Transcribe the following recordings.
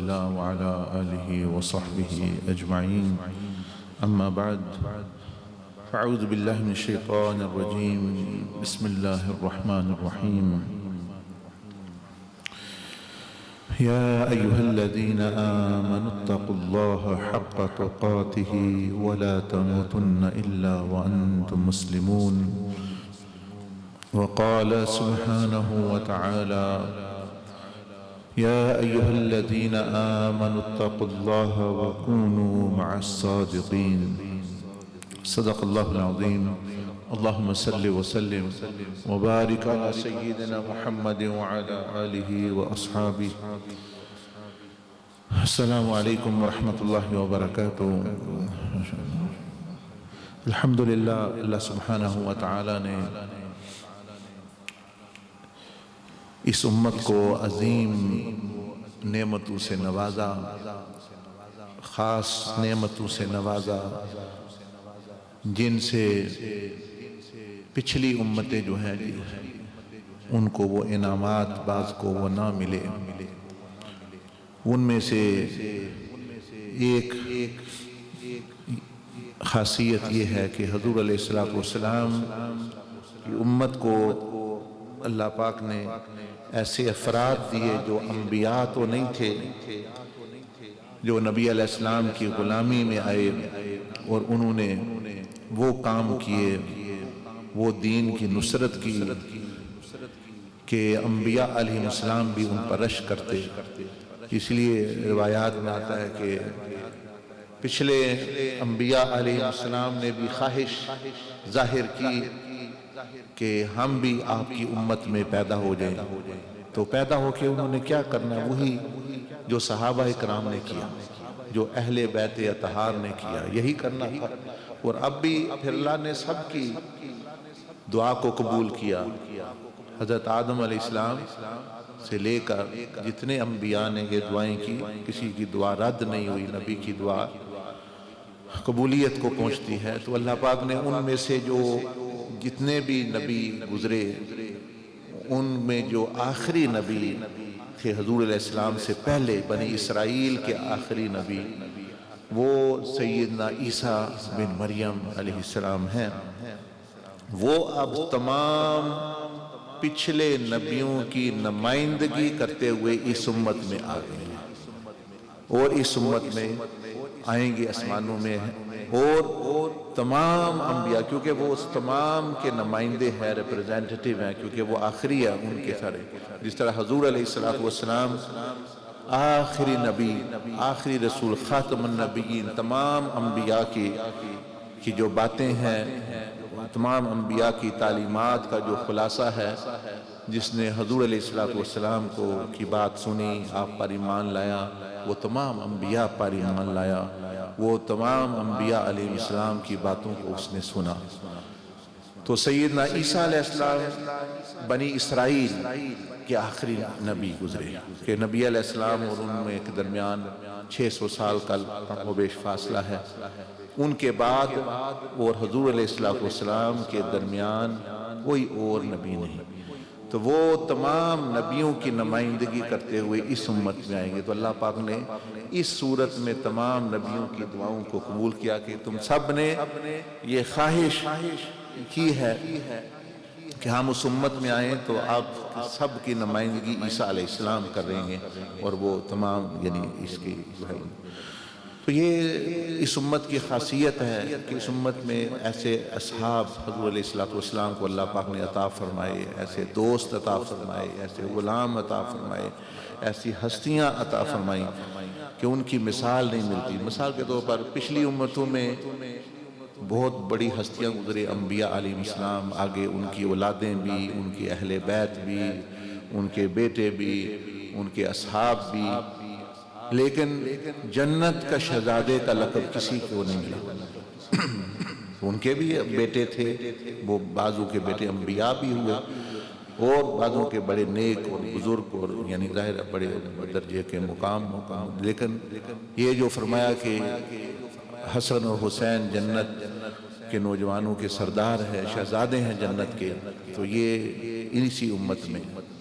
الله وعلى آله وصحبه أجمعين. أما بعد، فأعوذ بالله من الشيطان الرجيم. بسم الله الرحمن الرحيم. يا أيها الذين آمنوا اتقوا الله حق تقاته ولا تموتن إلا وأنتم مسلمون. وقال سبحانه وتعالى: يا أيها الذين آمنوا اتقوا الله وكونوا مع الصادقين. صدق الله العظيم. اللهم صل وسلم وبارك على سيدنا محمد وعلى آله وأصحابه. السلام عليكم ورحمة الله وبركاته. الحمدللہ، اللہ سبحانہ و تعالی نے اس امت کو عظیم نعمتوں سے نوازا، خاص نعمتوں سے نوازا جن سے پچھلی امتیں جو ہیں ان کو وہ انعامات بعض کو وہ نہ ملے۔ ان میں سے ایک خاصیت یہ ہے کہ حضور علیہ السلام کی امت کو اللہ پاک نے ایسے افراد دیے جو انبیاء تو نہیں تھے، جو نبی علیہ السلام کی غلامی میں آئے اور انہوں نے وہ کام کیے، وہ دین کی نصرت کی کہ انبیاء علیہ السلام بھی ان پر رشک کرتے۔ اس لیے روایات میں آتا ہے کہ پچھلے انبیاء علیہ السلام نے بھی خواہش ظاہر کی کہ ہم بھی آپ کی امت میں پیدا ہو جائیں، تو پیدا ہو کے انہوں نے کیا کرنا، وہی جو صحابہ کرام نے کیا، جو اہل بیت اطہار نے کیا، یہی کرنا تھا۔ اور اب بھی پھر اللہ نے سب کی دعا کو قبول کیا۔ حضرت آدم علیہ السلام سے لے کر جتنے انبیاء نے یہ دعائیں کی، کسی کی دعا رد نہیں ہوئی، نبی کی دعا قبولیت کو پہنچتی ہے۔ تو اللہ پاک نے ان میں سے جو جتنے بھی نبی گزرے، ان میں جو آخری نبی تھے حضور علیہ السلام سے پہلے، بنی اسرائیل کے آخری نبی، وہ سیدنا عیسیٰ بن مریم علیہ السلام ہیں۔ وہ اب تمام پچھلے نبیوں کی نمائندگی کرتے ہوئے اس امت میں آ گئے ہیں اور اس امت میں آئیں گے آسمانوں میں، اور تمام انبیاء، کیونکہ وہ اس تمام کے نمائندے ہیں، ریپریزنٹیٹیو ہیں، کیونکہ وہ آخری ہے ان کے سارے۔ جس طرح حضور علیہ السلام آخری نبی، آخری رسول، خاتم النبیین، تمام انبیاء کی جو باتیں ہیں، تمام انبیاء کی تعلیمات کا جو خلاصہ ہے، جس نے حضور علیہ السلام کی بات سنی، آپ پر ایمان لایا، وہ تمام انبیاء پر ایمان لایا، وہ تمام انبیاء علیہ السلام کی باتوں کو اس نے سنا۔ تو سیدنا عیسیٰ علیہ السلام بنی اسرائیل کے آخری نبی گزرے کہ نبی علیہ السلام اور ان میں کے درمیان 600 سال کا کم و بیش فاصلہ ہے۔ ان کے بعد اور حضور علیہ السلام کے درمیان کوئی اور نبی نہیں، تو وہ تمام نبیوں کی نمائندگی کرتے ہوئے اس امت میں آئیں گے۔ تو اللہ پاک نے اس صورت میں تمام نبیوں کی دعاؤں کو قبول کیا کہ تم سب نے یہ خواہش کی ہے کہ ہم اس امت میں آئیں، تو آپ سب کی نمائندگی عیسیٰ علیہ السلام کر رہے ہیں، اور وہ تمام یعنی اس کی جو ہے۔ تو یہ اس امت کی خاصیت ہے کہ اس امت میں ایسے اصحاب حضور علیہ السلام کو اللہ پاک نے عطا فرمائے، ایسے دوست عطا فرمائے، ایسے غلام عطا فرمائے، ایسی ہستیاں عطا فرمائیں کہ ان کی مثال نہیں ملتی۔ مثال کے طور پر پچھلی امتوں میں بہت بڑی ہستیاں گزرے، انبیاء علیہ السلام، آگے ان کی اولادیں بھی، ان کی اہل بیت بھی، ان کے بیٹے بھی، ان کے اصحاب بھی، لیکن جنت کا شہزادے کا لقب کسی کو نہیں ملا۔ ان کے بھی بیٹے تھے، وہ بعضوں کے بیٹے انبیاء بھی ہوئے، اور بعضوں کے بڑے نیک اور بزرگ اور یعنی ظاہر بڑے درجے کے مقام، لیکن یہ جو فرمایا کہ حسن اور حسین جنت کے نوجوانوں کے سردار ہیں، شہزادے ہیں جنت کے، تو یہ اسی امت میں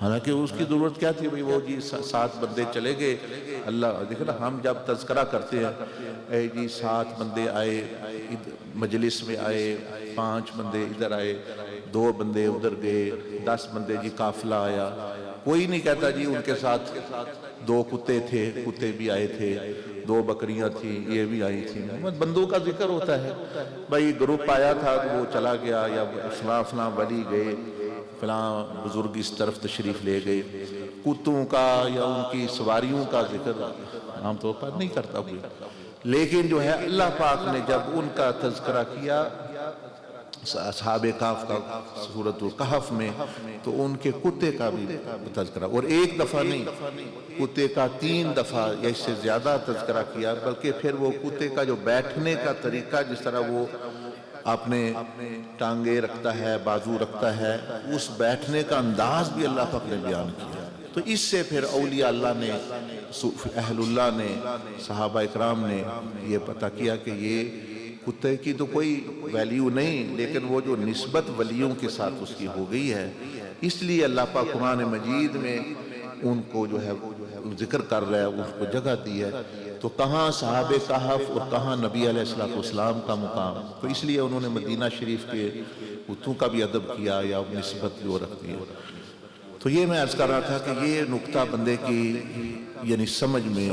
حالانکہ اس کی ضرورت کیا تھی بھئی، وہ جی 7 بندے چلے گئے، اللہ دیکھیں نا، ہم جب تذکرہ کرتے ہیں اے جی 7 بندے آئے مجلس میں، آئے 5 بندے ادھر آئے، 2 بندے ادھر گئے، 10 بندے جی قافلہ آیا، کوئی نہیں کہتا جی ان کے ساتھ 2 کتے تھے، کتے بھی آئے تھے، 2 بکریاں تھیں، یہ بھی آئی تھیں، بندوں کا ذکر ہوتا ہے۔ بھئی گروپ آیا تھا تو وہ چلا گیا، یا فلاں فلاں ولی گئے، فلاں بزرگ اس طرف تشریف لے گئے، کتوں کا یا ان کی سواریوں کا ذکر عام طور پر نہیں کرتا کوئی۔ لیکن جو ہے اللہ پاک نے جب ان کا تذکرہ کیا اصحاب کہف کا سورۃ الکہف میں، تو ان کے کتے کا بھی تذکرہ، اور ایک دفعہ نہیں، کتے کا 3 دفعہ یا اس سے زیادہ تذکرہ کیا، بلکہ پھر وہ کتے کا جو بیٹھنے کا طریقہ، جس طرح وہ اپنے ٹانگیں رکھتا ہے، بازو رکھتا ہے، اس بیٹھنے کا انداز بھی اللہ پاک نے بیان کیا۔ تو اس سے پھر اولیاء اللہ نے، اہل اللہ نے، صحابہ اکرام نے یہ پتہ کیا کہ یہ کتے کی تو کوئی ویلیو نہیں، لیکن وہ جو نسبت ولیوں کے ساتھ اس کی ہو گئی ہے، اس لیے اللہ پاک قرآن مجید میں ان کو جو ہے ذکر کر رہا ہے، اس کو جگہ دی ہے۔ تو کہاں صحابہ کہف اور کہاں نبی علیہ السلام کا مقام، تو اس لیے انہوں نے مدینہ شریف کے کتوں کا بھی ادب کیا یا نسبت جو رکھ دی۔ تو یہ میں عرض کر رہا تھا کہ یہ نقطہ بندے کی یعنی سمجھ میں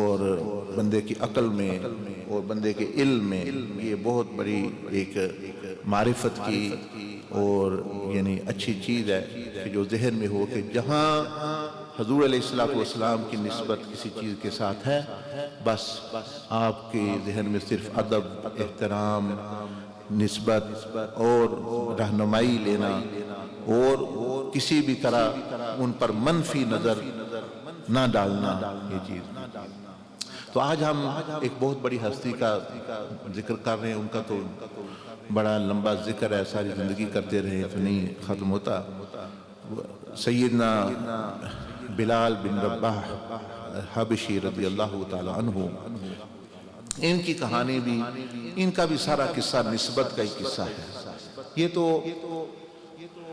اور بندے کی عقل میں اور بندے کے علم میں یہ بہت بڑی ایک معرفت کی اور یعنی اچھی چیز ہے کہ جو ذہن میں ہو کہ جہاں حضور علیہ السلام کی نسبت کسی چیز کے ساتھ ہے، بس آپ کے ذہن میں صرف ادب، احترام، نسبت اور رہنمائی لینا، اور کسی بھی طرح ان پر منفی نظر نہ ڈالنا، یہ چیز۔ تو آج ہم ایک بہت بڑی ہستی کا ذکر کر رہے ہیں، ان کا تو بڑا لمبا ذکر ہے، ساری زندگی کرتے رہے تو نہیں ختم ہوتا۔ سیدنا بلال بن رباح حبشی رضی اللہ تعالی عنہ، ان کی کہانی بھی، ان کا بھی سارا قصہ نسبت کا ہی قصہ ہے۔ یہ تو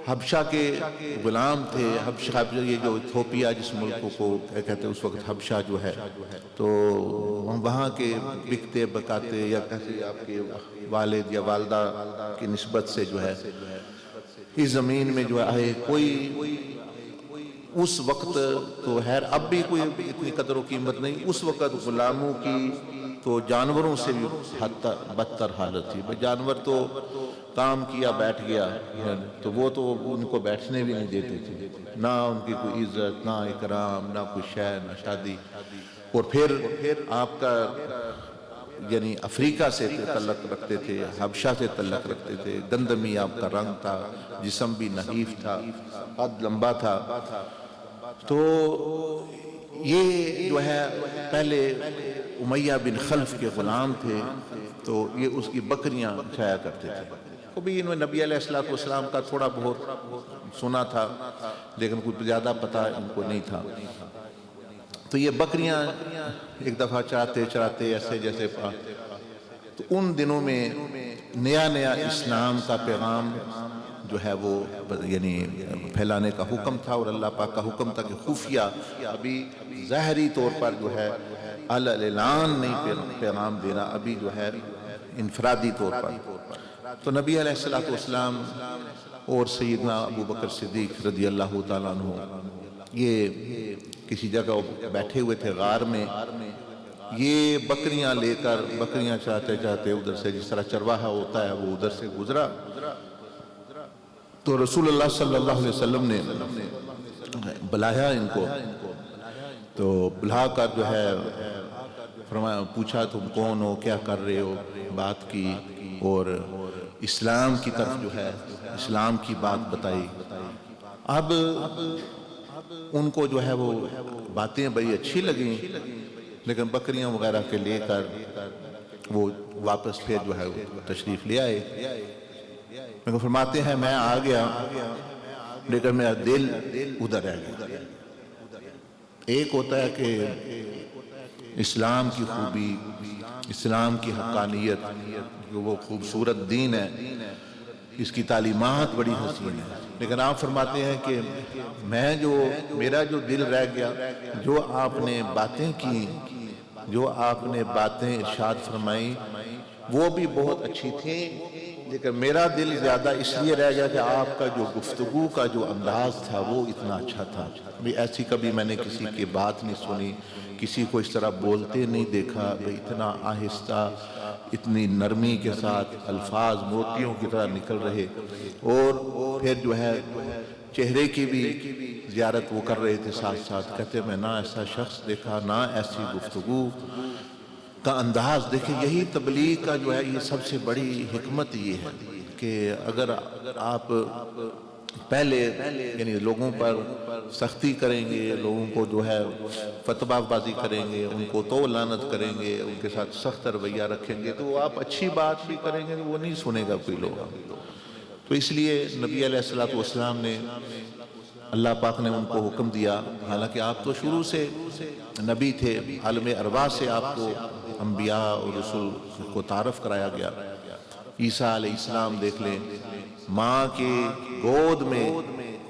حبشہ کے غلام تھے، حبشہ یہ جو ایتھوپیا جس ملک کو کہتے ہیں اس وقت حبشہ جو ہے، تو وہاں کے بکتے بکاتے یا کہتے آپ کے والد یا والدہ کی نسبت سے جو ہے اس زمین میں جو آئے، کوئی اس وقت تو خیر اب بھی کوئی اتنی قدر و قیمت نہیں، اس وقت غلاموں کی تو جانوروں سے بھی بدتر حالت تھی۔ جانور تو کام کیا بیٹھ گیا، تو وہ تو ان کو بیٹھنے بھی نہیں دیتے تھے، نہ ان کی کوئی عزت، نہ اکرام، نہ کوئی شے، نہ شادی۔ اور پھر آپ کا یعنی افریقہ سے تعلق رکھتے تھے، حبشہ سے تعلق رکھتے تھے، گندمی آپ کا رنگ تھا، جسم بھی نحیف تھا، قد لمبا تھا۔ تو یہ جو ہے پہلے امیہ بن خلف کے غلام تھے، تو یہ اس کی بکریاں کھایا کرتے تھے۔ وہ بھی انہوں نے نبی علیہ السلام کا تھوڑا بہت سنا تھا، لیکن کوئی زیادہ پتہ ان کو نہیں تھا۔ تو یہ بکریاں ایک دفعہ چراتے چراتے ایسے جیسے تو ان دنوں میں نیا نیا اسلام کا پیغام جو ہے وہ یعنی پھیلانے کا حکم تھا، اور اللہ پاک کا حکم تھا کہ خفیہ ابھی ظاہری طور پر جو ہے اعلان نہیں پیغام دینا، ابھی جو ہے انفرادی طور پر۔ تو نبی علیہ السلام اور سیدنا ابو بکر صدیق رضی اللہ تعالیٰ عنہ یہ کسی جگہ بیٹھے ہوئے تھے غار میں، یہ بکریاں لے کر بکریاں چاہتے چاہتے ادھر سے جس طرح چرواہا ہوتا ہے وہ ادھر سے گزرا، تو رسول اللہ صلی اللہ علیہ وسلم نے بلایا ان کو، تو بلا کر جو ہے فرمایا، پوچھا تم کون ہو، کیا کر رہے ہو، بات کی، اور اسلام کی طرف جو ہے اسلام کی بات بتائی۔ اب ان کو جو ہے وہ باتیں بڑی اچھی لگیں، لیکن بکریاں وغیرہ کے لے کر وہ واپس پھر جو ہے تشریف لے آئے۔ لیکن فرماتے ہیں میں آ گیا لیکن میرا دل ادھر رہ گیا۔ ایک ہوتا ہے کہ اسلام کی خوبی، اسلام کی حقانیت، جو وہ خوبصورت دین ہے، اس کی تعلیمات بڑی حسین ہیں، لیکن آپ فرماتے ہیں کہ میرا جو دل رہ گیا، جو آپ نے باتیں کی، جو آپ نے باتیں ارشاد فرمائیں وہ بھی بہت اچھی تھیں، لیکن میرا دل زیادہ اس لیے رہ گیا کہ آپ کا جو گفتگو کا جو انداز تھا وہ اتنا اچھا تھا۔ ایسی کبھی میں نے کسی کی بات نہیں سنی، کسی کو اس طرح بولتے نہیں دیکھا، اتنا آہستہ، اتنی نرمی کے ساتھ الفاظ موتیوں کی طرح نکل رہے، اور پھر جو ہے چہرے کی بھی زیارت وہ کر رہے تھے ساتھ ساتھ، کہتے میں نہ ایسا شخص دیکھا، نہ ایسی گفتگو کا انداز دیکھیں۔ یہی تبلیغ کا جو ہے یہ سب سے بڑی حکمت یہ ہے کہ اگر آپ پہلے یعنی لوگوں پر سختی کریں گے، لوگوں کو جو ہے فتویٰ بازی کریں گے، ان کو تو لعنت کریں گے، ان کے ساتھ سخت رویہ رکھیں گے، تو آپ اچھی بات بھی کریں گے وہ نہیں سنے گا کوئی لوگ۔ تو اس لیے نبی علیہ السلام نے، اللہ پاک نے ان کو حکم دیا، حالانکہ آپ تو شروع سے نبی تھے، عالم ارواح سے آپ کو انبیاء اور رسول کو تعارف کرایا گیا۔ عیسیٰ علیہ السلام دیکھ لیں، ماں کے گود میں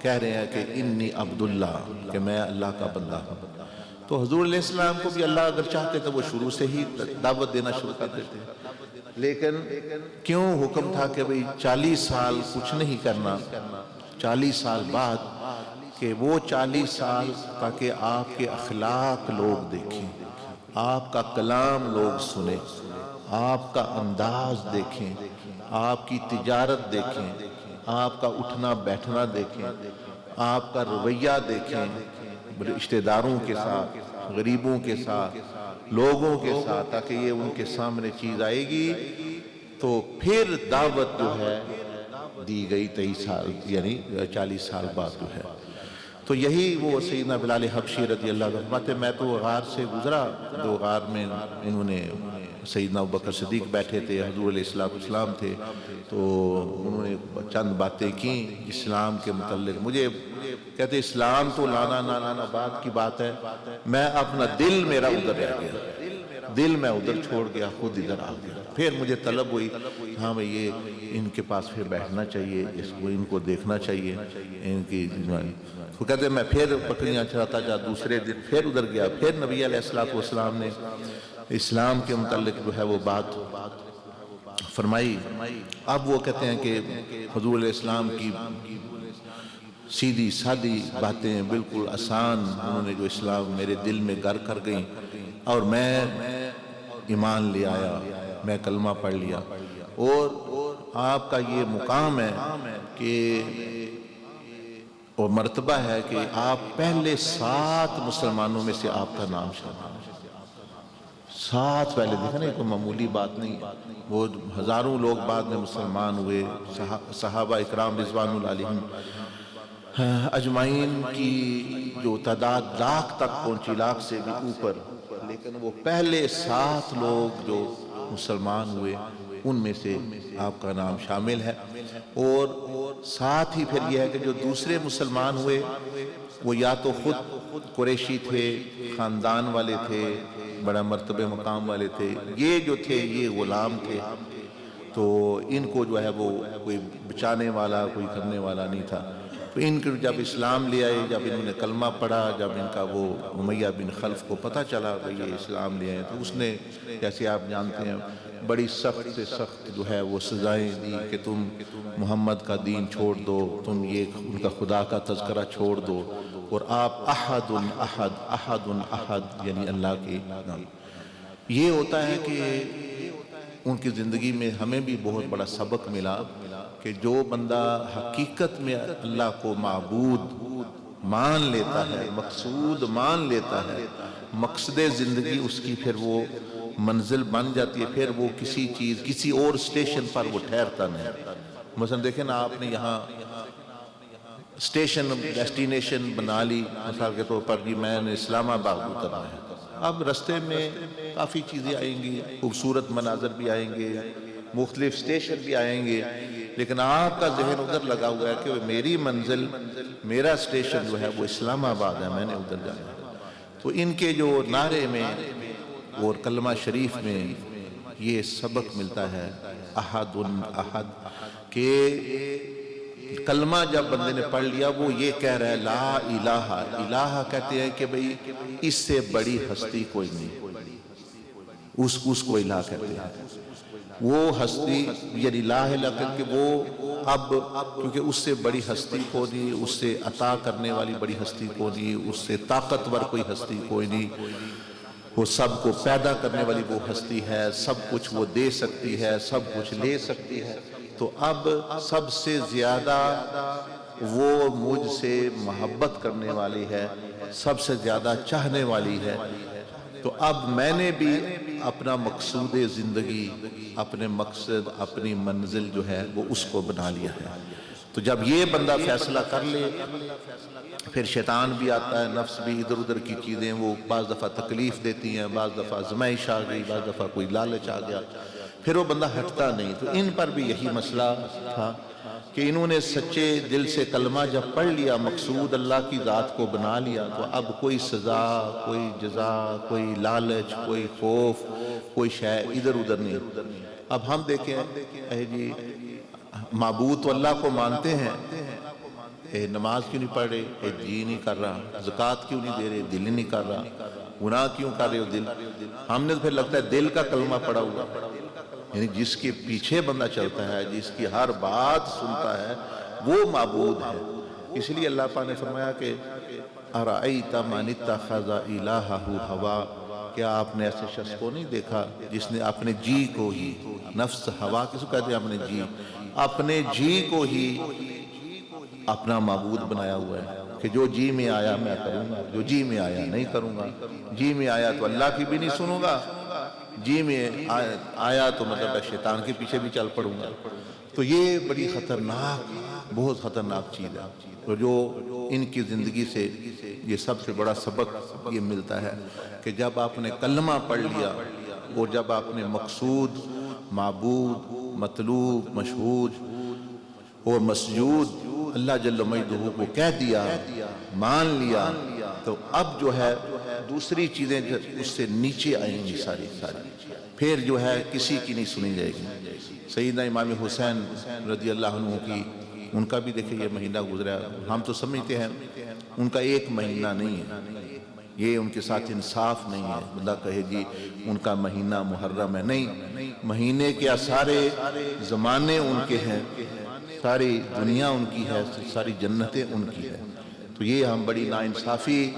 کہہ رہے ہیں کہ انی عبداللہ، کہ میں اللہ کا بندہ ہوں۔ تو حضور علیہ السلام کو بھی اللہ اگر چاہتے تو وہ شروع سے ہی دعوت دینا شروع کر دیتے، لیکن کیوں حکم تھا کہ بھئی 40 سال کچھ نہیں کرنا، 40 سال بعد، کہ وہ 40 سال تاکہ آپ کے اخلاق لوگ دیکھیں، آپ کا کلام لوگ سنیں، آپ کا انداز دیکھیں، آپ کی تجارت دیکھیں، آپ کا اٹھنا بیٹھنا دیکھیں، آپ کا رویہ دیکھیں، رشتہ داروں کے ساتھ، غریبوں کے ساتھ، لوگوں کے ساتھ، تاکہ یہ ان کے سامنے چیز آئے گی۔ تو پھر دعوت جو ہے دی گئی 23 سال یعنی 40 سال بعد جو ہے۔ تو یہی وہ سیدنا بلال حبشی رضی اللہ عنہ، میں تو غار سے گزرا، دو غار میں انہوں نے سیدنا ابوبکر صدیق بیٹھے تھے، حضور علیہ السلام تھے، تو انہوں نے چند باتیں کی اسلام کے متعلق۔ مجھے کہتے اسلام تو لانا نہ لانا بعد کی بات ہے، میں اپنا دل میرا ادھر رہ گیا، دل میں ادھر چھوڑ گیا، خود ادھر آ گیا۔ پھر مجھے طلب ہوئی، ہاں بھئی یہ ان کے پاس پھر بیٹھنا چاہیے، ان کو دیکھنا چاہیے، ان کی تو کہتے میں پھر بکریاں چراتا جا، دوسرے دن پھر ادھر گیا، پھر نبی علیہ السلام نے اسلام کے متعلق جو ہے وہ بات فرمائی۔ اب وہ کہتے ہیں کہ حضور علیہ السلام کی سیدھی سادھی باتیں بالکل آسان، انہوں نے جو اسلام میرے دل میں گر کر گئیں، اور میں ایمان لے آیا، میں کلمہ پڑھ لیا۔ اور آپ کا یہ مقام ہے کہ اور مرتبہ ہے کہ آپ پہلے 7 مسلمانوں میں سے آپ کا نام شامل ہے۔ 7 پہلے دیکھا نا، کوئی معمولی بات نہیں، وہ ہزاروں لوگ بعد میں مسلمان ہوئے، صحابہ اکرام رضوان اللہ علیہم اجمعین کی جو تعداد لاکھ تک پہنچی، لاکھ سے بھی اوپر، لیکن وہ پہلے 7 لوگ جو مسلمان ہوئے ان میں سے آپ کا نام شامل ہے۔ اور ساتھ ہی پھر یہ ہے کہ جو دوسرے مسلمان ہوئے وہ یا تو خود قریشی تھے، خاندان والے تھے، بڑا مرتبہ مقام والے تھے، یہ جو تھے یہ غلام تھے، تو ان کو جو ہے وہ کوئی بچانے والا، کوئی کرنے والا نہیں تھا۔ تو ان کو جب اسلام لے آئے، جب انہوں نے کلمہ پڑھا، جب ان کا وہ امیہ بن خلف کو پتہ چلا کہ یہ اسلام لے آئے، تو اس نے جیسے آپ جانتے ہیں بڑی سخت سے سخت جو ہے وہ سزائیں دی کہ تم محمد کا دین چھوڑ دو، تم یہ ان کا خدا کا تذکرہ چھوڑ دو، اور آپ احد احد احد احد یعنی اللہ کے نام۔ یہ ہوتا ہے کہ ان کی زندگی میں ہمیں بھی بہت بڑا سبق ملا کہ جو بندہ حقیقت میں اللہ کو معبود مان لیتا ہے، مقصود مان لیتا ہے، مقصد زندگی اس کی پھر وہ منزل بن جاتی ہے، پھر وہ کسی چیز، کسی اور اسٹیشن پر وہ ٹھہرتا نہیں۔ مثلا دیکھیں نا، آپ نے یہاں اسٹیشن ڈیسٹینیشن بنا لی، مثال کے طور پر کہ میں نے اسلام آباد اترنا ہے، اب رستے میں کافی چیزیں آئیں گی، خوبصورت مناظر بھی آئیں گے، مختلف اسٹیشن بھی آئیں گے، لیکن آپ کا ذہن ادھر لگا ہوا ہے کہ میری منزل، میرا اسٹیشن جو ہے وہ اسلام آباد ہے، میں نے ادھر جانا ہے۔ تو ان کے جو نعرے میں اور کلمہ شریف میں یہ سبق ملتا ہے احد احد کہ کلمہ جب بندے نے پڑھ لیا وہ یہ کہہ رہا ہے لا الہ، الہ کہتے ہیں کہ بھئی اس سے بڑی ہستی کوئی نہیں، اس کو الہ کہتے ہیں، وہ ہستی یعنی لا الہ کر کے وہ اب کیونکہ اس سے بڑی ہستی کو نہیں، اس سے عطا کرنے والی بڑی ہستی کو نہیں، اس سے طاقتور کوئی ہستی کوئی نہیں، وہ سب کو پیدا کرنے والی وہ ہستی ہے، سب کچھ وہ دے سکتی ہے، سب کچھ لے سکتی ہے، تو اب سب سے زیادہ وہ مجھ سے محبت کرنے والی ہے، سب سے زیادہ چاہنے والی ہے، تو اب میں نے بھی اپنا مقصود زندگی، اپنے مقصد، اپنی منزل جو ہے وہ اس کو بنا لیا ہے۔ تو جب یہ بندہ فیصلہ کر لے پھر شیطان بھی آتا ہے، نفس بھی، ادھر ادھر کی چیزیں وہ بعض دفعہ تکلیف دیتی ہیں، بعض دفعہ آزمائش آ گئی، بعض دفعہ کوئی لالچ آ گیا، پھر وہ بندہ ہٹتا نہیں۔ تو ان پر بھی یہی مسئلہ تھا کہ انہوں نے سچے دل سے کلمہ جب پڑھ لیا، مقصود اللہ کی ذات کو بنا لیا، تو اب کوئی سزا، کوئی جزا، کوئی لالچ، کوئی خوف، کوئی شے ادھر ادھر نہیں۔ اب ہم دیکھیں اے جی معبود تو اللہ کو مانتے ہیں، اے نماز کیوں نہیں پڑھ رہے؟ اے جی نہیں کر رہا، زکوٰۃ کیوں نہیں دے رہے؟ دل نہیں کر رہا، گناہ کیوں کر رہے ہو؟ دل۔ ہم نے تو پھر لگتا ہے دل کا کلمہ پڑا ہوا، یعنی جس کے پیچھے بندہ چلتا ہے، جس کی ہر بات سنتا ہے، وہ معبود ہے۔ اس لیے اللہ پاک نے فرمایا کہ اَرَأَيْتَ مَنِ اتَّخَذَ إِلَٰهَهُ هَوَاهُ، کیا آپ نے ایسے شخص کو نہیں دیکھا جس نے اپنے جی کو ہی، نفس ہوا کس کو کہتے ہیں؟ اپنے جی، اپنے جی کو ہی اپنا معبود بنایا ہوا ہے کہ جو جی میں آیا میں کروں گا، جو جی میں آیا نہیں کروں گا، جی میں آیا تو اللہ کی بھی نہیں سنوں گا، جی میں آیا تو مطلب شیطان کے پیچھے بھی چل پڑوں گا۔ تو یہ بڑی خطرناک، بہت خطرناک چیز ہے، اور جو ان کی زندگی سے یہ سب سے بڑا سبق یہ ملتا ہے کہ جب آپ نے کلمہ پڑھ لیا اور جب آپ نے مقصود، معبود، مطلوب، مشہود اور مسجود اللہ جل مجدہ کو کہہ دیا، مان لیا، تو اب جو ہے دوسری چیزیں اس سے نیچے آئیں گی ساری، پھر جو ہے کسی کی نہیں سنی جائے گی۔ سیدنا امام حسین رضی اللہ عنہ کی، ان کا بھی دیکھیں یہ مہینہ گزرا، ہم تو سمجھتے ہیں ان کا ایک مہینہ نہیں ہے، یہ ان کے ساتھ انصاف نہیں ہے، بندہ کہے جی ان کا مہینہ محرم ہے، نہیں، مہینے کیا سارے زمانے ان کے ہیں، ساری دنیا ان کی ہے، ساری جنتیں ان کی ہے۔ تو یہ ہم بڑی ناانصافی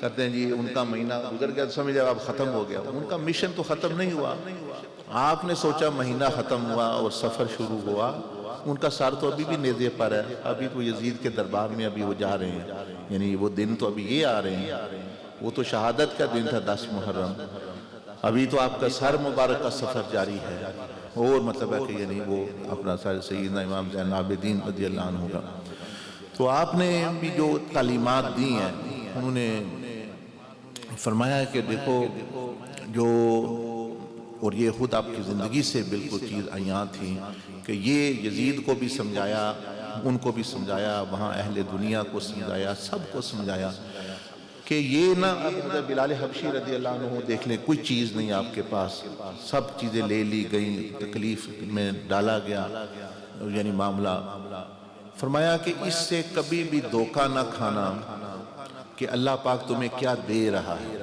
کرتے ہیں، جی ان کا مہینہ گزر گیا سمجھ جائے اب ختم ہو گیا، ان کا مشن تو ختم نہیں ہوا، آپ نے سوچا مہینہ ختم ہوا اور سفر شروع ہوا، ان کا سر تو ابھی بھی نیزے پر ہے، ابھی تو یزید کے دربار میں ابھی وہ جا رہے ہیں، یعنی وہ دن تو ابھی یہ آ رہے ہیں، وہ تو شہادت کا دن تھا 10 محرم، ابھی تو آپ کا سر مبارک کا سفر جاری ہے، اور مطلب ہے کہ یعنی وہ اپنا سر سیدنا امام زین العابدین رضی اللہ عنہ کا۔ تو آپ نے بھی جو تعلیمات دی ہیں، انہوں نے فرمایا کہ دیکھو جو، اور یہ خود آپ کی زندگی سے بالکل چیز عیاں تھی کہ یہ یزید کو بھی سمجھایا، ان کو بھی سمجھایا، وہاں اہل دنیا کو سمجھایا، سب کو سمجھایا کہ یہ نہ بلال حبشی رضی اللہ عنہ دیکھ لیں، کوئی چیز نہیں آپ کے پاس، سب چیزیں لے لی گئیں، تکلیف میں ڈالا گیا، یعنی معاملہ فرمایا کہ اس سے کبھی بھی دھوکہ نہ کھانا کہ اللہ پاک تمہیں کیا دے رہا ہے،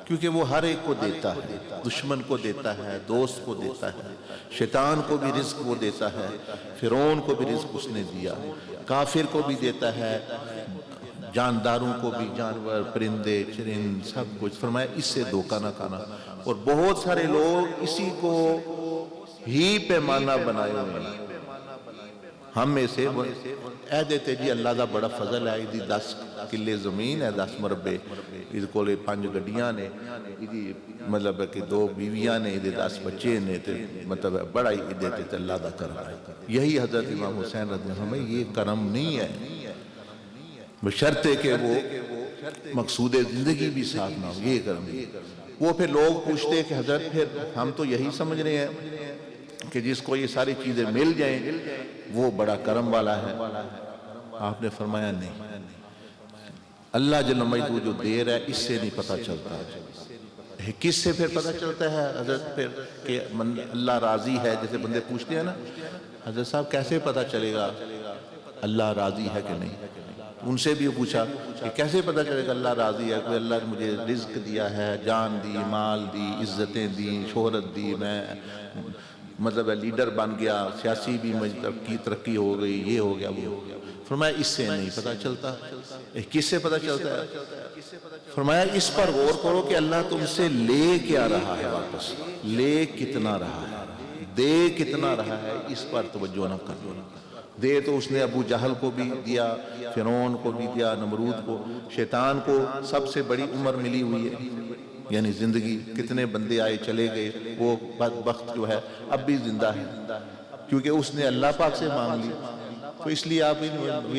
کیونکہ وہ ہر ایک کو دیتا ہے، دشمن کو دیتا ہے، دوست کو دیتا ہے، شیطان کو بھی رزق وہ دیتا ہے، فرعون کو بھی رزق اس نے دیا، کافر کو بھی دیتا ہے، جانداروں کو بھی، جانور، پرندے، چرند، سب کچھ، فرمایا اس سے دھوکہ نہ کھانا۔ اور بہت سارے لوگ اسی کو ہی پیمانہ بنائے ہوئے ہیں، ہم میں سے اے دیتے جی اللہ دا بڑا فضل ہے، ایدی 10 کلے زمین ہے، 10 مربے، اس کو لے 5 گڈیاں نے، ایدی مطلب ہے کہ 2 بیویاں نے، ایدے 10 بچے نے، مطلب بڑا ہی دیتے تھے اللہ دا کرم ہے۔ یہی حضرت امام حسین رضی اللہ عنہ، ہمیں یہ کرم نہیں ہے، بشرطے کہ وہ مقصود زندگی بھی ساتھ نہ ہو، یہ کرم نہیں۔ وہ پھر لوگ پوچھتے کہ حضرت پھر ہم تو یہی سمجھ رہے ہیں کہ جس کو یہ ساری چیزیں مل جائیں وہ بڑا کرم والا ہے۔ آپ نے فرمایا نہیں، اللہ جل مجدہ جو دیر ہے اس سے نہیں پتہ چلتا، کس سے پھر پتہ چلتا ہے حضرت پھر کہ اللہ راضی ہے؟ جیسے بندے پوچھتے ہیں نا حضرت صاحب کیسے پتہ چلے گا اللہ راضی ہے کہ نہیں؟ ان سے بھی پوچھا کہ کیسے پتہ چلے گا اللہ راضی ہے؟ کوئی اللہ نے مجھے رزق دیا ہے، جان دی، مال دی، عزتیں دی، شہرت دی، میں مطلب لیڈر بن گیا، سیاسی بھی کی ترقی ہو گئی، یہ ہو گیا وہ ہو گیا۔ فرمایا اس سے نہیں پتہ چلتا۔ کس سے پتہ چلتا ہے؟ فرمایا اس پر غور کرو کہ اللہ تم سے لے کیا رہا ہے، واپس لے کتنا رہا ہے، دے کتنا رہا ہے، اس پر توجہ نہ کرو۔ دے تو اس نے ابو جہل کو بھی دیا، فرعون کو بھی دیا، نمرود کو، شیطان کو سب سے بڑی عمر ملی ہوئی ہے، یعنی زندگی کتنے بندے آئے چلے گئے، وہ بدبخت جو ہے اب بھی زندہ ہے کیونکہ اس نے اللہ پاک سے مانگ لی۔ تو اس لیے آپ